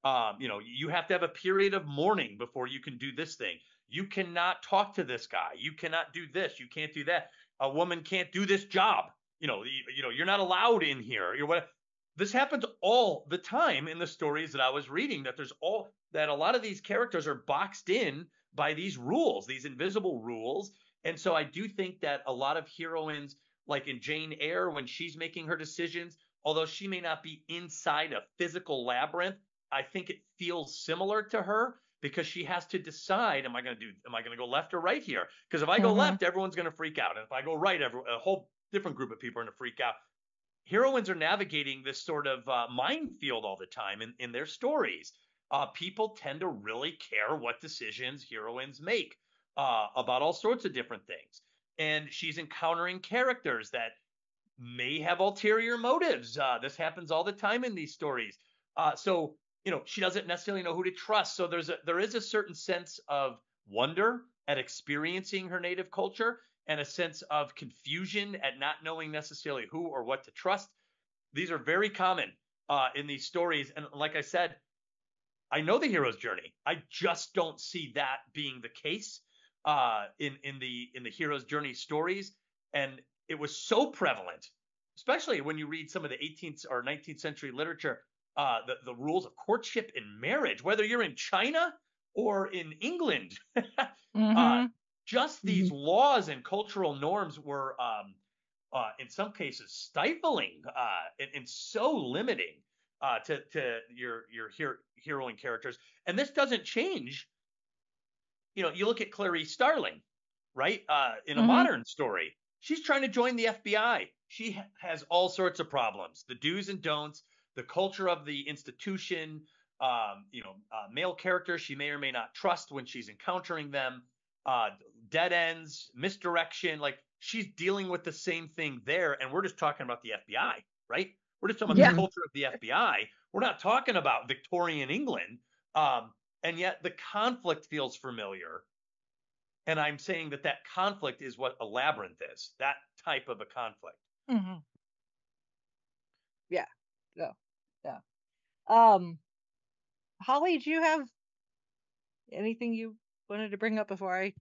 You have to have a period of mourning before you can do this thing. You cannot talk to this guy. You cannot do this. You can't do that. A woman can't do this job. You're not allowed in here. This happens all the time in the stories that I was reading, that a lot of these characters are boxed in by these rules, these invisible rules. And so I do think that a lot of heroines, like in Jane Eyre, when she's making her decisions, although she may not be inside a physical labyrinth, I think it feels similar to her, because she has to decide, am I going to go left or right here? Because if I go left, everyone's going to freak out. And if I go right, a whole different group of people are going to freak out. Heroines are navigating this sort of minefield all the time in their stories. People tend to really care what decisions heroines make. about all sorts of different things. And she's encountering characters that may have ulterior motives. This happens all the time in these stories. So, she doesn't necessarily know who to trust. So there is a certain sense of wonder at experiencing her native culture and a sense of confusion at not knowing necessarily who or what to trust. These are very common in these stories. And like I said, I know the hero's journey. I just don't see that being the case in the hero's journey stories. And it was so prevalent, especially when you read some of the 18th or 19th century literature, the rules of courtship and marriage, whether you're in China or in England. Mm-hmm. Just these laws and cultural norms were, in some cases, stifling and so limiting to your heroine characters. And this doesn't change. You look at Clarice Starling, right? In a modern story, she's trying to join the FBI. She has all sorts of problems, the do's and don'ts, the culture of the institution, male characters she may or may not trust when she's encountering them, dead ends, misdirection. Like, she's dealing with the same thing there. And we're just talking about the FBI, right? We're just talking about the culture of the FBI. We're not talking about Victorian England. And yet the conflict feels familiar. And I'm saying that conflict is what a labyrinth is, that type of a conflict. Mm-hmm. Yeah. Holly, do you have anything you wanted to bring up before I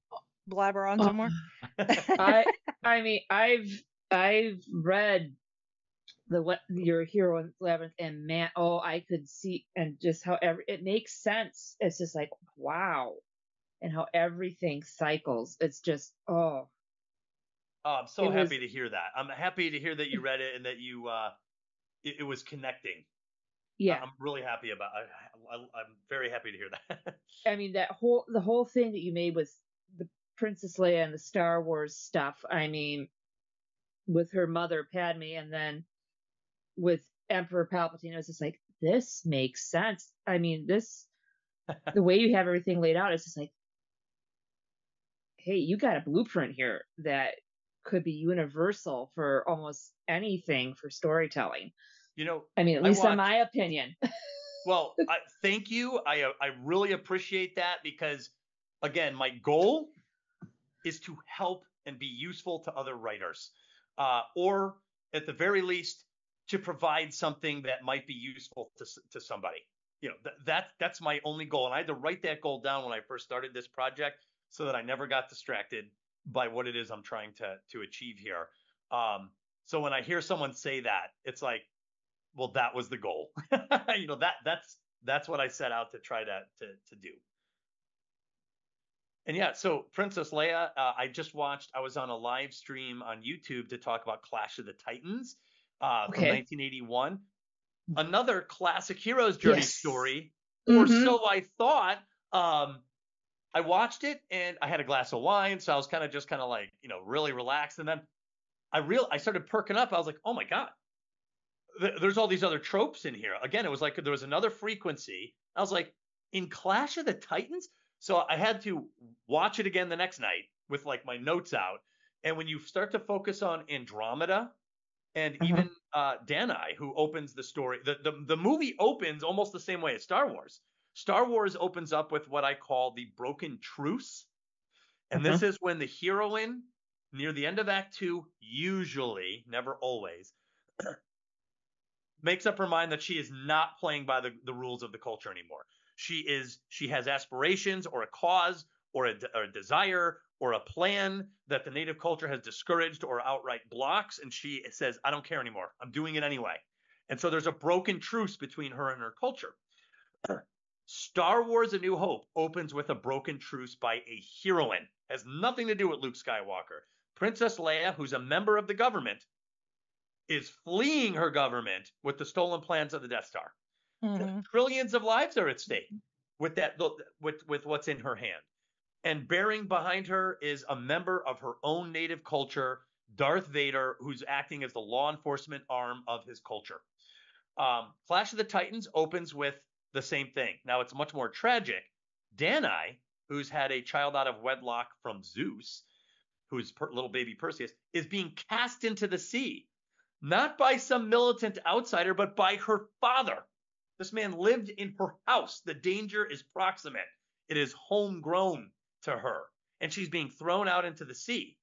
blabber on some more? I mean, I've read your hero in Labyrinth, and man, I could see, and just how it makes sense. It's just like, wow, and how everything cycles. It's just, I'm so happy to hear that. I'm happy to hear that you read it and that you it was connecting. Yeah, I'm really happy about it. I'm very happy to hear that. I mean, the whole thing that you made with the Princess Leia and the Star Wars stuff. I mean, with her mother Padme, and then with Emperor Palpatine, I was just like, this makes sense. I mean, the way you have everything laid out, it's just like, hey, you got a blueprint here that could be universal for almost anything for storytelling. I mean, at least in my opinion. Well, thank you. I really appreciate that, because, again, my goal is to help and be useful to other writers, or at the very least, to provide something that might be useful to somebody. That's my only goal. And I had to write that goal down when I first started this project so that I never got distracted by what it is I'm trying to achieve here. So when I hear someone say that, it's like, well, that was the goal. That's what I set out to try to do. And yeah, so Princess Leia, I was on a live stream on YouTube to talk about Clash of the Titans from 1981. Another classic hero's journey story, or so I thought. I watched it and I had a glass of wine, so I was kind of like, really relaxed. And then I started perking up. I was like, oh my God, there's all these other tropes in here. Again, it was like there was another frequency. I was like, in Clash of the Titans? So I had to watch it again the next night with like my notes out. And when you start to focus on Andromeda and even Danae, who opens the story, the movie opens almost the same way as Star Wars. Star Wars opens up with what I call the broken truce. And this is when the heroine, near the end of Act 2, usually, never always, makes up her mind that she is not playing by the rules of the culture anymore. She has aspirations or a cause or a desire or a plan that the native culture has discouraged or outright blocks. And she says, I don't care anymore. I'm doing it anyway. And so there's a broken truce between her and her culture. Star Wars: A New Hope opens with a broken truce by a heroine. Has nothing to do with Luke Skywalker. Princess Leia, who's a member of the government, is fleeing her government with the stolen plans of the Death Star. Trillions of lives are at stake with what's in her hand. And bearing behind her is a member of her own native culture, Darth Vader, who's acting as the law enforcement arm of his culture. Clash of the Titans opens with the same thing. Now, it's much more tragic. Danae, who's had a child out of wedlock from Zeus, who's little baby Perseus, is being cast into the sea, not by some militant outsider, but by her father. This man lived in her house. The danger is proximate. It is homegrown to her, and she's being thrown out into the sea.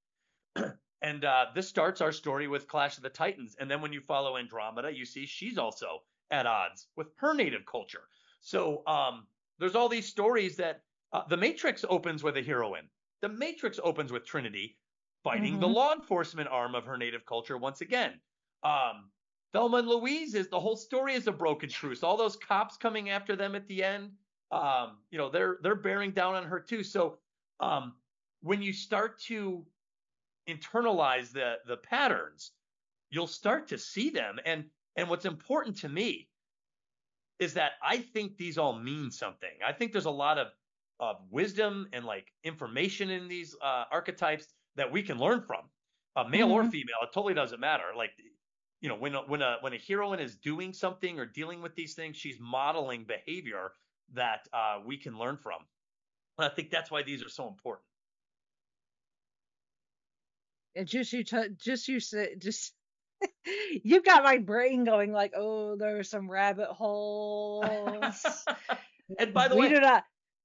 And this starts our story with Clash of the Titans. And then when you follow Andromeda, you see she's also at odds with her native culture. So there's all these stories that The Matrix opens with a heroine. The Matrix opens with Trinity fighting the law enforcement arm of her native culture once again. Thelma and Louise the whole story is a broken truce. All those cops coming after them at the end, they're bearing down on her too. So when you start to internalize the patterns, you'll start to see them. And what's important to me is that I think these all mean something. I think there's a lot of wisdom and like information in these archetypes that we can learn from, male or female. It totally doesn't matter. Like, when a heroine is doing something or dealing with these things, she's modeling behavior that we can learn from. And I think that's why these are so important. And you've got my brain going like, oh, there are some rabbit holes. And by the way,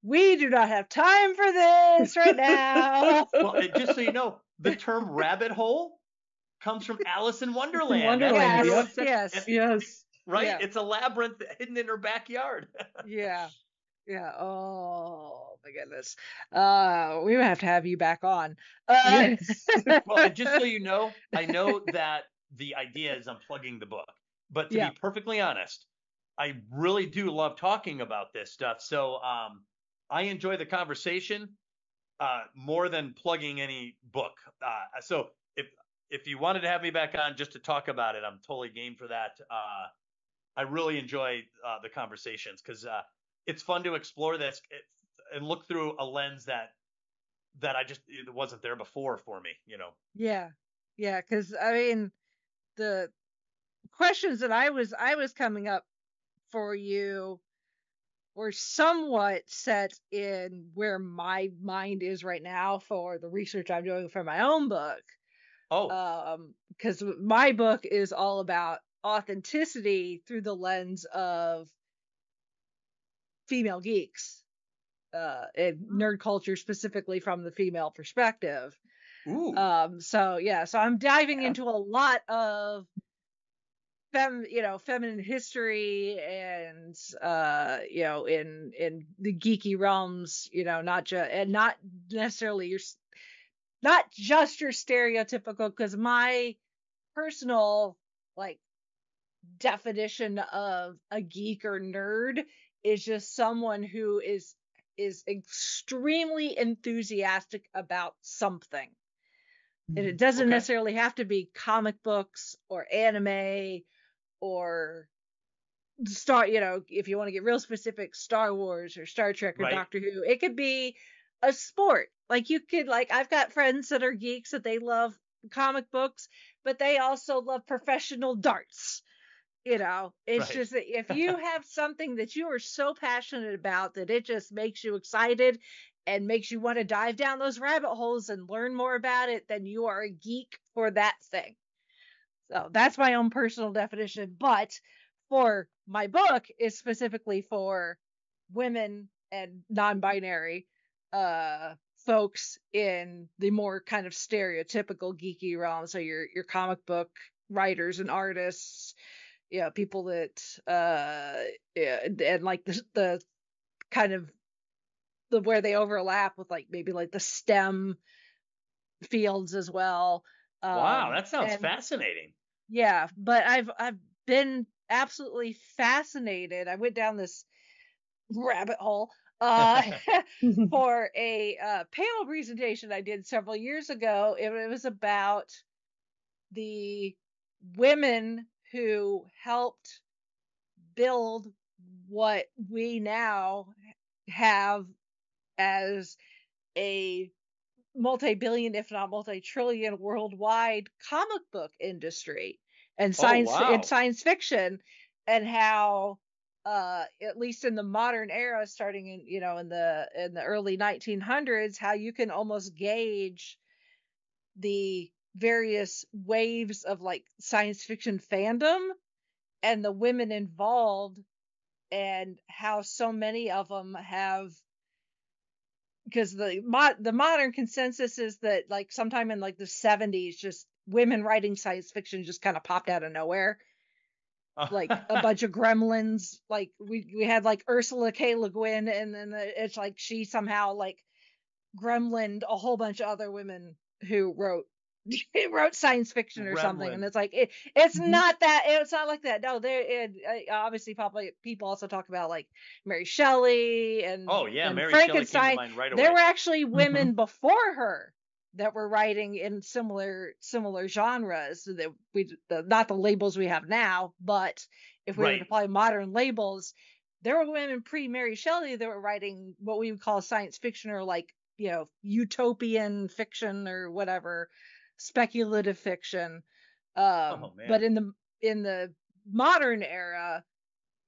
we do not have time for this right now. Well, just so you know, the term rabbit hole comes from Alice in Wonderland. Yes. Right? Yeah. It's a labyrinth hidden in her backyard. Yeah. Oh my goodness. We would have to have you back on. Yes. Well, and just so you know, I know that the idea is I'm plugging the book, but to be perfectly honest, I really do love talking about this stuff. So I enjoy the conversation more than plugging any book. So if you wanted to have me back on just to talk about it, I'm totally game for that. I really enjoy the conversations because it's fun to explore this and look through a lens that it wasn't there before for me, Yeah. Because I mean, the questions that I was coming up for you were somewhat set in where my mind is right now for the research I'm doing for my own book. Because my book is all about authenticity through the lens of female geeks, and nerd culture specifically from the female perspective. Ooh. So I'm diving into a lot of feminine history and in the geeky realms, not necessarily not just your stereotypical, because my personal definition of a geek or nerd is just someone who is extremely enthusiastic about something. And it doesn't necessarily have to be comic books or anime or if you want to get real specific, Star Wars or Star Trek or Doctor Who. It could be a sport. I've got friends that are geeks that they love comic books, but they also love professional darts. It's just that if you have something that you are so passionate about that it just makes you excited and makes you want to dive down those rabbit holes and learn more about it, then you are a geek for that thing. So that's my own personal definition. But for my book is specifically for women and non-binary folks in the more kind of stereotypical geeky realm. So your comic book writers and artists, people that and like the kind of where they overlap with maybe the STEM fields as well. Wow, that sounds fascinating. Yeah, but I've been absolutely fascinated. I went down this rabbit hole for a panel presentation I did several years ago. It was about the women who helped build what we now have as a multi-billion, if not multi-trillion worldwide comic book industry and science fiction, and how at least in the modern era, starting in, in the early 1900s, how you can almost gauge the various waves of like science fiction fandom and the women involved, and how so many of them have, because the modern consensus is that like sometime in like the 70s, just women writing science fiction just kind of popped out of nowhere. Like a bunch of gremlins, like we had like Ursula K. Le Guin, and then it's like she somehow like gremlined a whole bunch of other women who wrote science fiction or something, and it's like it's not that, it's not like that. No, obviously probably people also talk about like Mary Shelley and Mary Frankenstein. Shelley came to mind right away. There were actually women before her that were writing in similar genres, that not the labels we have now, but if we were to apply modern labels, there were women pre Mary Shelley that were writing what we would call science fiction, or like, utopian fiction or whatever, speculative fiction. But in the modern era,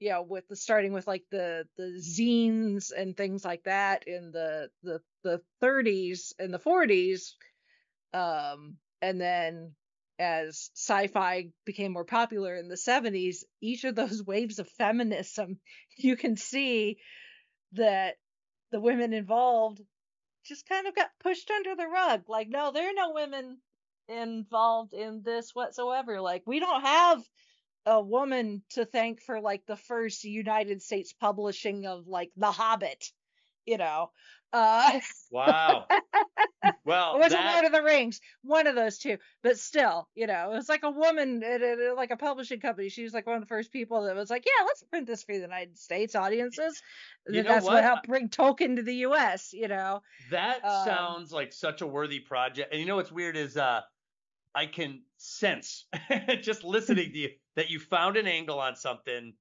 with starting with like the zines and things like that in the 30s and the 40s, and then as sci-fi became more popular in the 70s, each of those waves of feminism, you can see that the women involved just kind of got pushed under the rug. Like, no, there are no women involved in this whatsoever. Like, we don't have a woman to thank for like the first United States publishing of like The Hobbit, Wow. Well, it wasn't Lord of the Rings, one of those two, but still, it was like a woman at like a publishing company. She was like one of the first people that was like, yeah, let's print this for the United States audiences. That's what helped bring Tolkien to the US, That sounds like such a worthy project. And what's weird is I can sense just listening to you that you found an angle on something.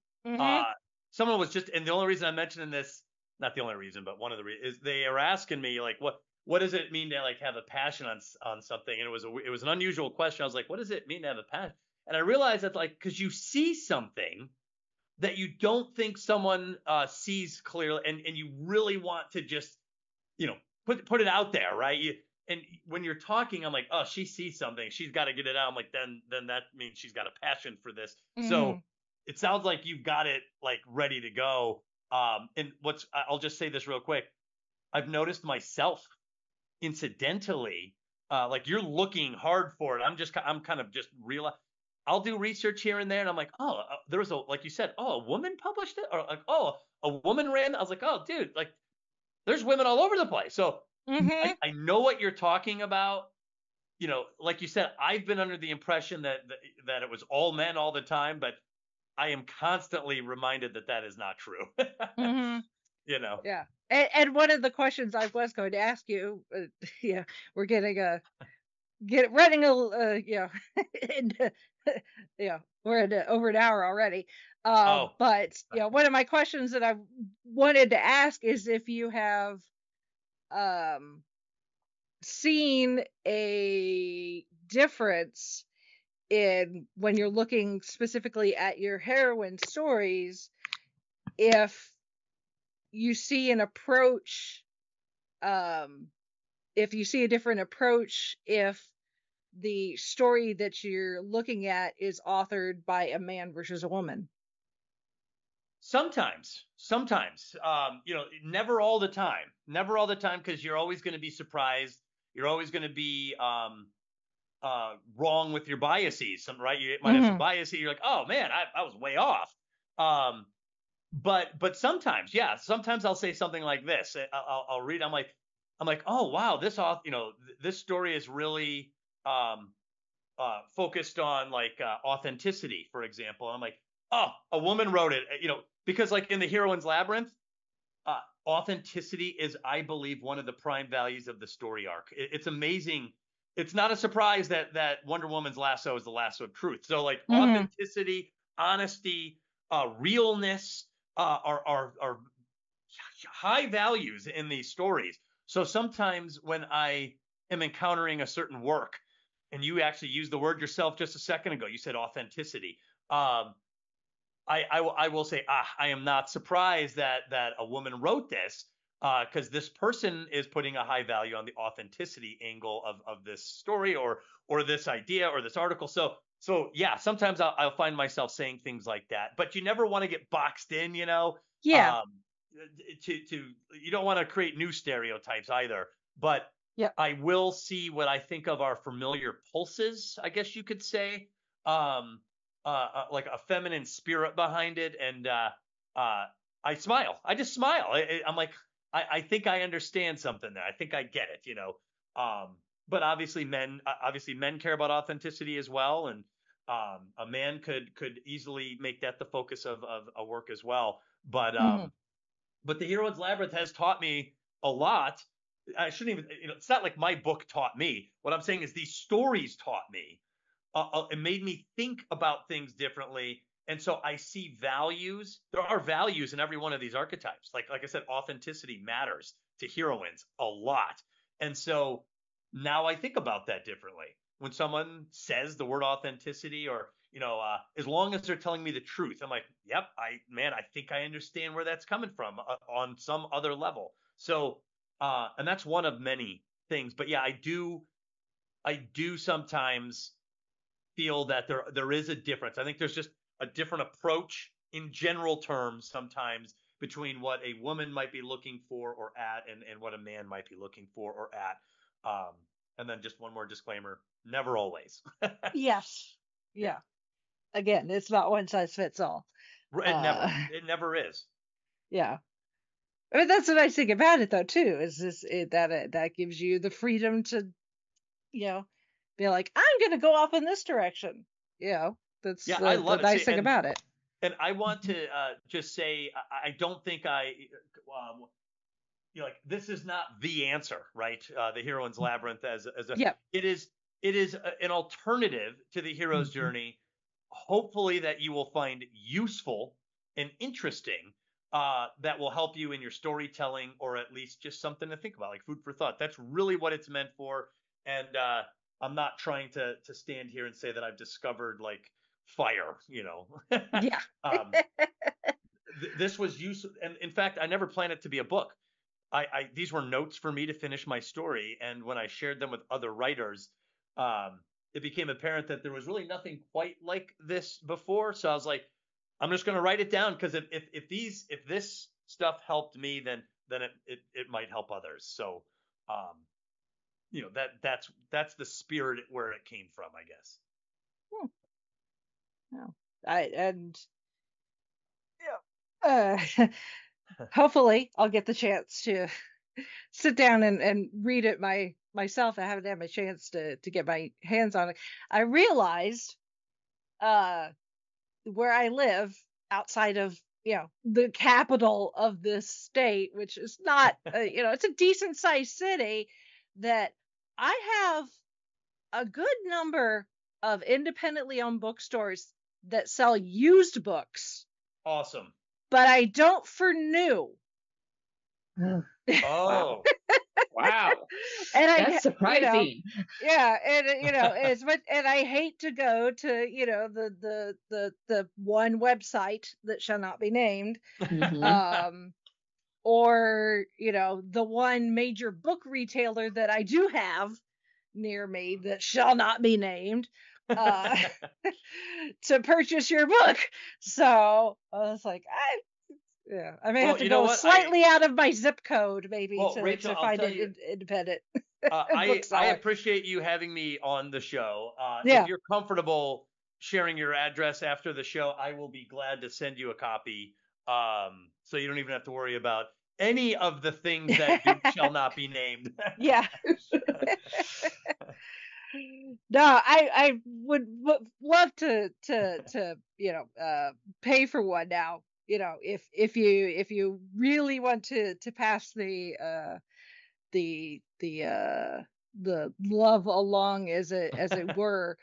Someone was just, and the only reason I'm mentioning this, not the only reason, but one of the reasons, is they are asking me like, what does it mean to like have a passion on something? And it was an unusual question. I was like, what does it mean to have a passion? And I realized that like, because you see something that you don't think someone sees clearly, and you really want to just, put it out there, right? And when you're talking, I'm like, oh, she sees something, she's got to get it out. I'm like, then that means she's got a passion for this. So it sounds like you've got it like ready to go. And I'll just say this real quick. I've noticed myself incidentally, like you're looking hard for it. I'm kind of just I'll do research here and there, and I'm like, oh, there was like you said, oh, a woman published it, or like, oh, a woman ran. I was like, oh, dude, like there's women all over the place. So I know what you're talking about. Like you said, I've been under the impression that it was all men all the time, but I am constantly reminded that is not true. Yeah. And one of the questions I was going to ask you, we're getting running into, we're at over an hour already. But one of my questions that I wanted to ask is if you have seen a difference in when you're looking specifically at your heroine stories, if you see an approach, if you see a different approach, if the story that you're looking at is authored by a man versus a woman. Sometimes, never all the time, because you're always going to be surprised. You're always going to be wrong with your biases, right? You might have some biases. You're like, oh man, I was way off. But sometimes, sometimes I'll say something like this. I'll read. I'm like, oh wow, this story is really focused on like authenticity, for example. And I'm like, oh, a woman wrote it, because like in the heroine's labyrinth, authenticity is, I believe, one of the prime values of the story arc. It's amazing. It's not a surprise that Wonder Woman's lasso is the lasso of truth. So like authenticity, honesty, realness are high values in these stories. So sometimes when I am encountering a certain work, and you actually used the word yourself just a second ago, you said authenticity. I will say, I am not surprised that a woman wrote this, because this person is putting a high value on the authenticity angle of this story or this idea or this article. So yeah, sometimes I'll find myself saying things like that, but you never want to get boxed in, Yeah. um, to you don't want to create new stereotypes either. But Yeah. I will see what I think of our familiar pulses, I guess you could say. Um, like a feminine spirit behind it, and I smile. I just smile. I'm like, I think I understand something there. I think I get it. But obviously men care about authenticity as well, and a man could easily make that the focus of a work as well. But Mhm. but the Heroine's Labyrinth has taught me a lot. I shouldn't even, it's not like my book taught me. What I'm saying is these stories taught me. It made me think about things differently. And so I see values. There are values in every one of these archetypes. Like I said, authenticity matters to heroines a lot. And so now I think about that differently. When someone says the word authenticity, or as long as they're telling me the truth, I'm like, yep, I think I understand where that's coming from on some other level. So, and that's one of many things. But yeah, I do sometimes feel that there is a difference. I think there's just a different approach in general terms sometimes between what a woman might be looking for or at, and what a man might be looking for or at. And then just one more disclaimer: never always. Yes. Yeah, Yeah. Again, it's not one size fits all. it Uh, never is. yeah. I mean, that's the nice thing about it, though, too, is that gives you the freedom to, you know, be like, I'm gonna go off in this direction. That's Yeah, I the love it. See, nice thing about it. and I want to just say I don't think like, this is not the answer, right? The heroine's labyrinth as a Yep. it is an alternative to the hero's journey, hopefully that you will find useful and interesting, that will help you in your storytelling, or at least just something to think about, like food for thought. That's really what it's meant for. And I'm not trying to stand here and say that I've discovered like fire. Yeah. um, this was useful, and in fact, I never planned it to be a book. These were notes for me to finish my story, and when I shared them with other writers, it became apparent that there was really nothing quite like this before. So I was like, I'm just going to write it down, because if this stuff helped me, then it might help others. So um, that's the spirit where it came from, I guess. Hmm. No. And yeah. Hopefully I'll get the chance to sit down and read it myself. I haven't had my chance to get my hands on it. I realized uh where I live, outside of the capital of this state, which is not it's a decent sized city, that I have a good number of independently owned bookstores that sell used books, Awesome. but I don't for new. Wow. Oh, Wow. And That's surprising. yeah, and and I hate to go to the one website that shall not be named, Mhm. um or the one major book retailer that I do have near me that shall not be named, uh to purchase your book. So I was like, I may well, have to you know go what? slightly out of my zip code, maybe, Well, Rachel, to I'll find tell an you, independent I bookseller. appreciate you having me on the show. If Yeah. you're comfortable sharing your address after the show, I will be glad to send you a copy. So you don't even have to worry about any of the things that shall not be named. Yeah. No, I would love to pay for one now. If you really want to pass the love along, as it were,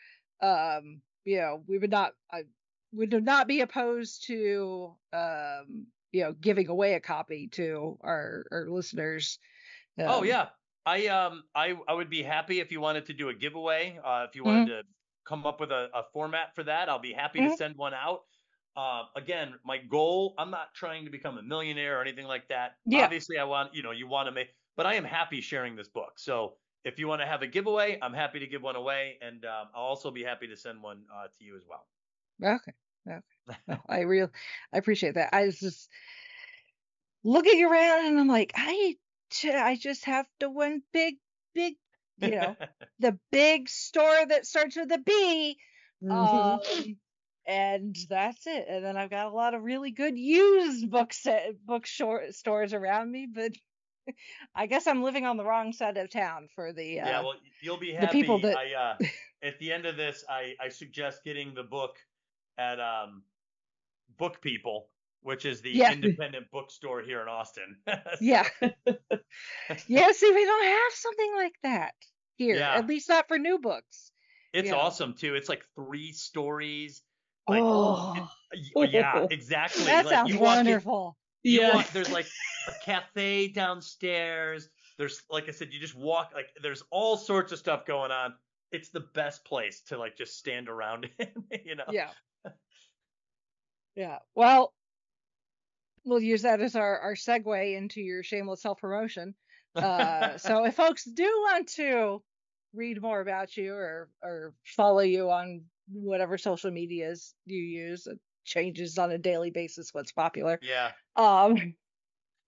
we would not be opposed to giving away a copy to our listeners. Oh Um, yeah. I would be happy if you wanted to do a giveaway. If you wanted mhm, to come up with a format for that, I'll be happy to mhm. send one out. Again, my goal, I'm not trying to become a millionaire or anything like that. Yeah. Obviously, I want, you want to make, but I am happy sharing this book. So if you want to have a giveaway, I'm happy to give one away. And I'll also be happy to send one to you as well. Okay. No, I appreciate that. I was just looking around and I'm like, I just have the one big, the big store that starts with a B. Mhm. And that's it. And then I've got a lot of really good used stores around me, but I guess I'm living on the wrong side of town for the Yeah, well, you'll be the people happy. that At the end of this, I suggest getting the book at Book People, which is the yeah. independent bookstore here in Austin. Yeah. Yeah, see, we don't have something like that here, Yeah, at least not for new books. it's You know. awesome too. It's like 3 stories. Like, Oh, yeah, exactly. that Like sounds you walk in, wonderful. Yeah. there's like a cafe downstairs. There's, like I said, you just walk, like there's all sorts of stuff going on. It's the best place to like just stand around in. Yeah. Yeah. Well, we'll use that as our segue into your shameless self-promotion. So if folks do want to read more about you or follow you on whatever social medias you use, it changes on a daily basis what's popular. Yeah. Um,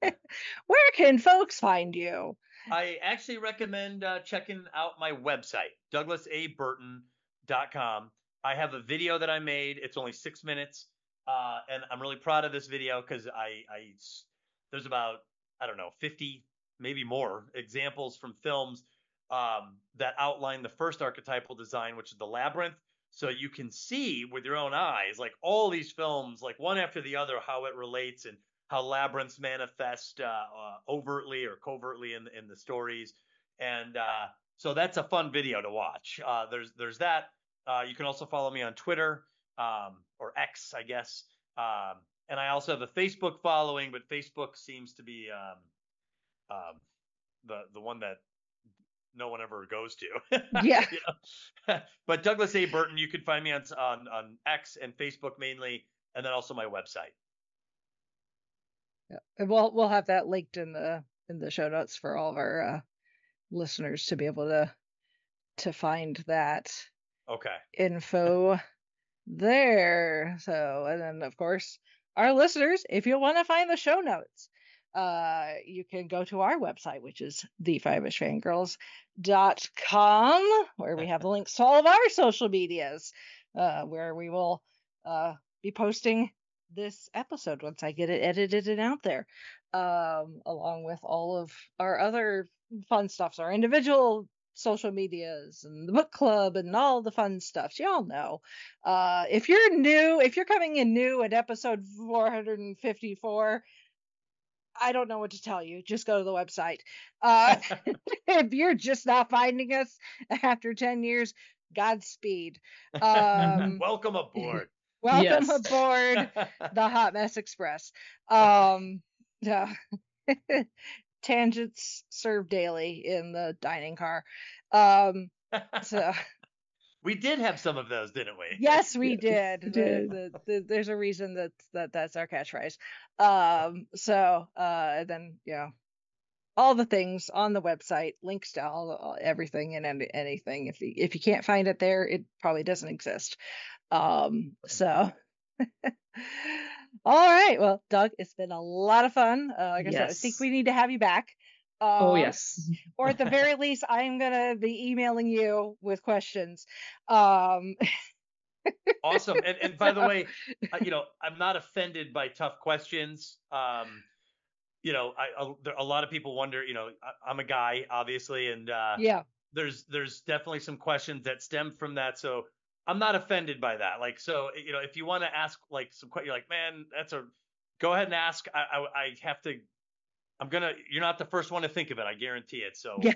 where can folks find you? I actually recommend checking out my website, douglasaburton.com. I have a video that I made. It's only 6 minutes, and I'm really proud of this video because there's about, I don't know, 50, maybe more examples from films that outline the first archetypal design, which is the labyrinth. So you can see with your own eyes, like all these films, like one after the other, how it relates and how labyrinths manifest overtly or covertly in the stories. And so that's a fun video to watch. There's that. You can also follow me on Twitter or X, I guess. And I also have a Facebook following, but Facebook seems to be the one that no one ever goes to. Yeah. But Douglas A. Burton, you can find me on X and Facebook mainly, and then also my website. Yeah. And we'll have that linked in the show notes for all of our listeners to be able to find that Okay. info there. So, and then of course, our listeners, if you want to find the show notes, you can go to our website, which is thefivishfangirls.com, where we have the links to all of our social medias, where we will be posting this episode once I get it edited and out there, along with all of our other fun stuffs, our individual social medias and the book club and all the fun stuff. Y'all know. If you're coming in new at episode 454, I don't know what to tell you. Just go to the website. If you're just not finding us after 10 years, Godspeed. Welcome aboard. Welcome Yes. aboard the Hot Mess Express. Yeah. Tangents served daily in the dining car. So We did have some of those, didn't we? yes, we did. we did. There's a reason that's our catchphrase. Then all the things on the website, links to all everything and anything. If you can't find it there, it probably doesn't exist. So all right. Well, Doug, it's been a lot of fun. Like I said, I think Yes. we need to have you back. Oh, yes. Or at the very least, I'm gonna be emailing you with questions. Um, Awesome. And by the way, I'm not offended by tough questions. A lot of people wonder, I'm a guy, obviously, and yeah. there's definitely some questions that stem from that. So I'm not offended by that. Like, so, if you want to ask like some questions, you're like, man, go ahead and ask. I have to, you're not the first one to think of it. I guarantee it. So Yeah.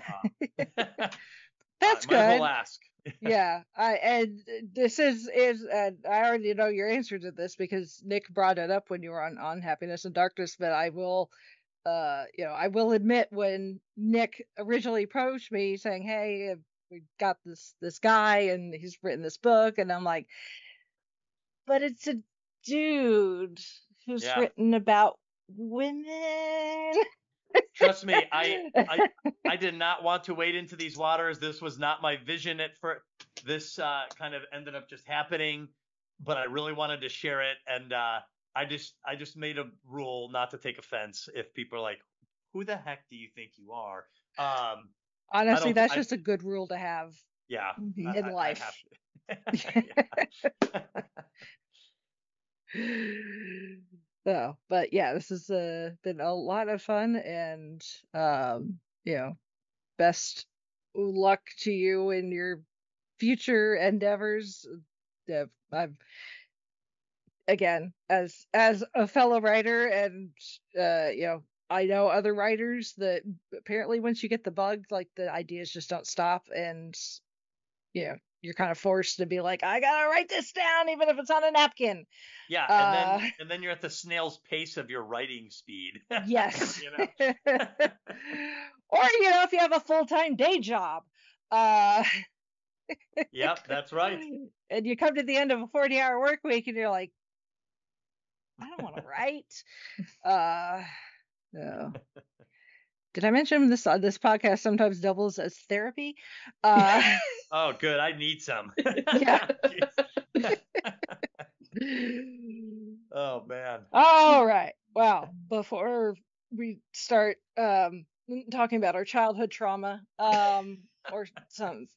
That's might as good. well ask. Yeah. And this is I already know your answer to this because Nick brought it up when you were on Happiness and Darkness, but I will I will admit when Nick originally approached me saying, "Hey, we got this guy and he's written this book," and I'm like, "But it's a dude who's Yeah. written about women. Trust me, I did not want to wade into these waters. This was not my vision at first. This kind of ended up just happening, but I really wanted to share it, and I just made a rule not to take offense if people are like, "Who the heck do you think you are?" Honestly, that's just a good rule to have. Yeah, in life. I have to. So, but yeah, this has been a lot of fun, and best luck to you in your future endeavors. I'm again, as a fellow writer, and I know other writers that apparently once you get the bug, like the ideas just don't stop, and you're kind of forced to be like, I gotta write this down even if it's on a napkin. Yeah, and then you're at the snail's pace of your writing speed. Yes. Or if you have a full-time day job. Yep, that's right. And you come to the end of a 40-hour work week and you're like, I don't want to write. No. Did I mention this podcast sometimes doubles as therapy? Oh, good. I need some. Yeah. Oh, man. All right. Well, before we start talking about our childhood trauma, or some,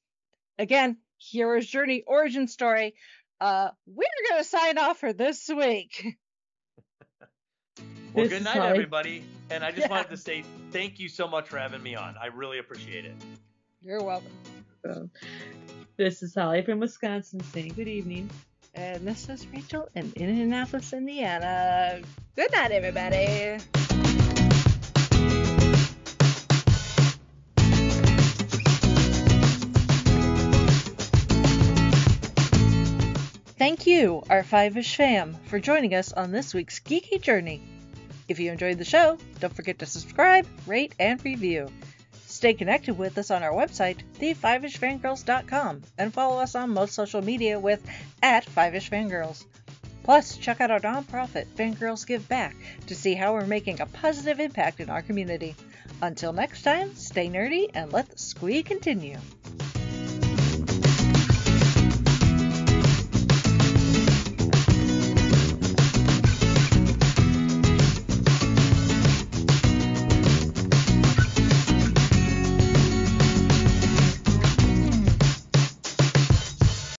again, hero's journey, origin story, we're going to sign off for this week. Well, good night, everybody. And I just wanted to say thank you so much for having me on. I really appreciate it. You're welcome. This is Holly from Wisconsin saying good evening. And this is Rachel in Indianapolis, Indiana. Good night, everybody. Thank you, our Fiveish fam, for joining us on this week's geeky journey. If you enjoyed the show, don't forget to subscribe, rate, and review. Stay connected with us on our website, thefivishfangirls.com, and follow us on most social media with @FivishFangirls. Plus, check out our nonprofit, Fangirls Give Back, to see how we're making a positive impact in our community. Until next time, stay nerdy and let the squee continue.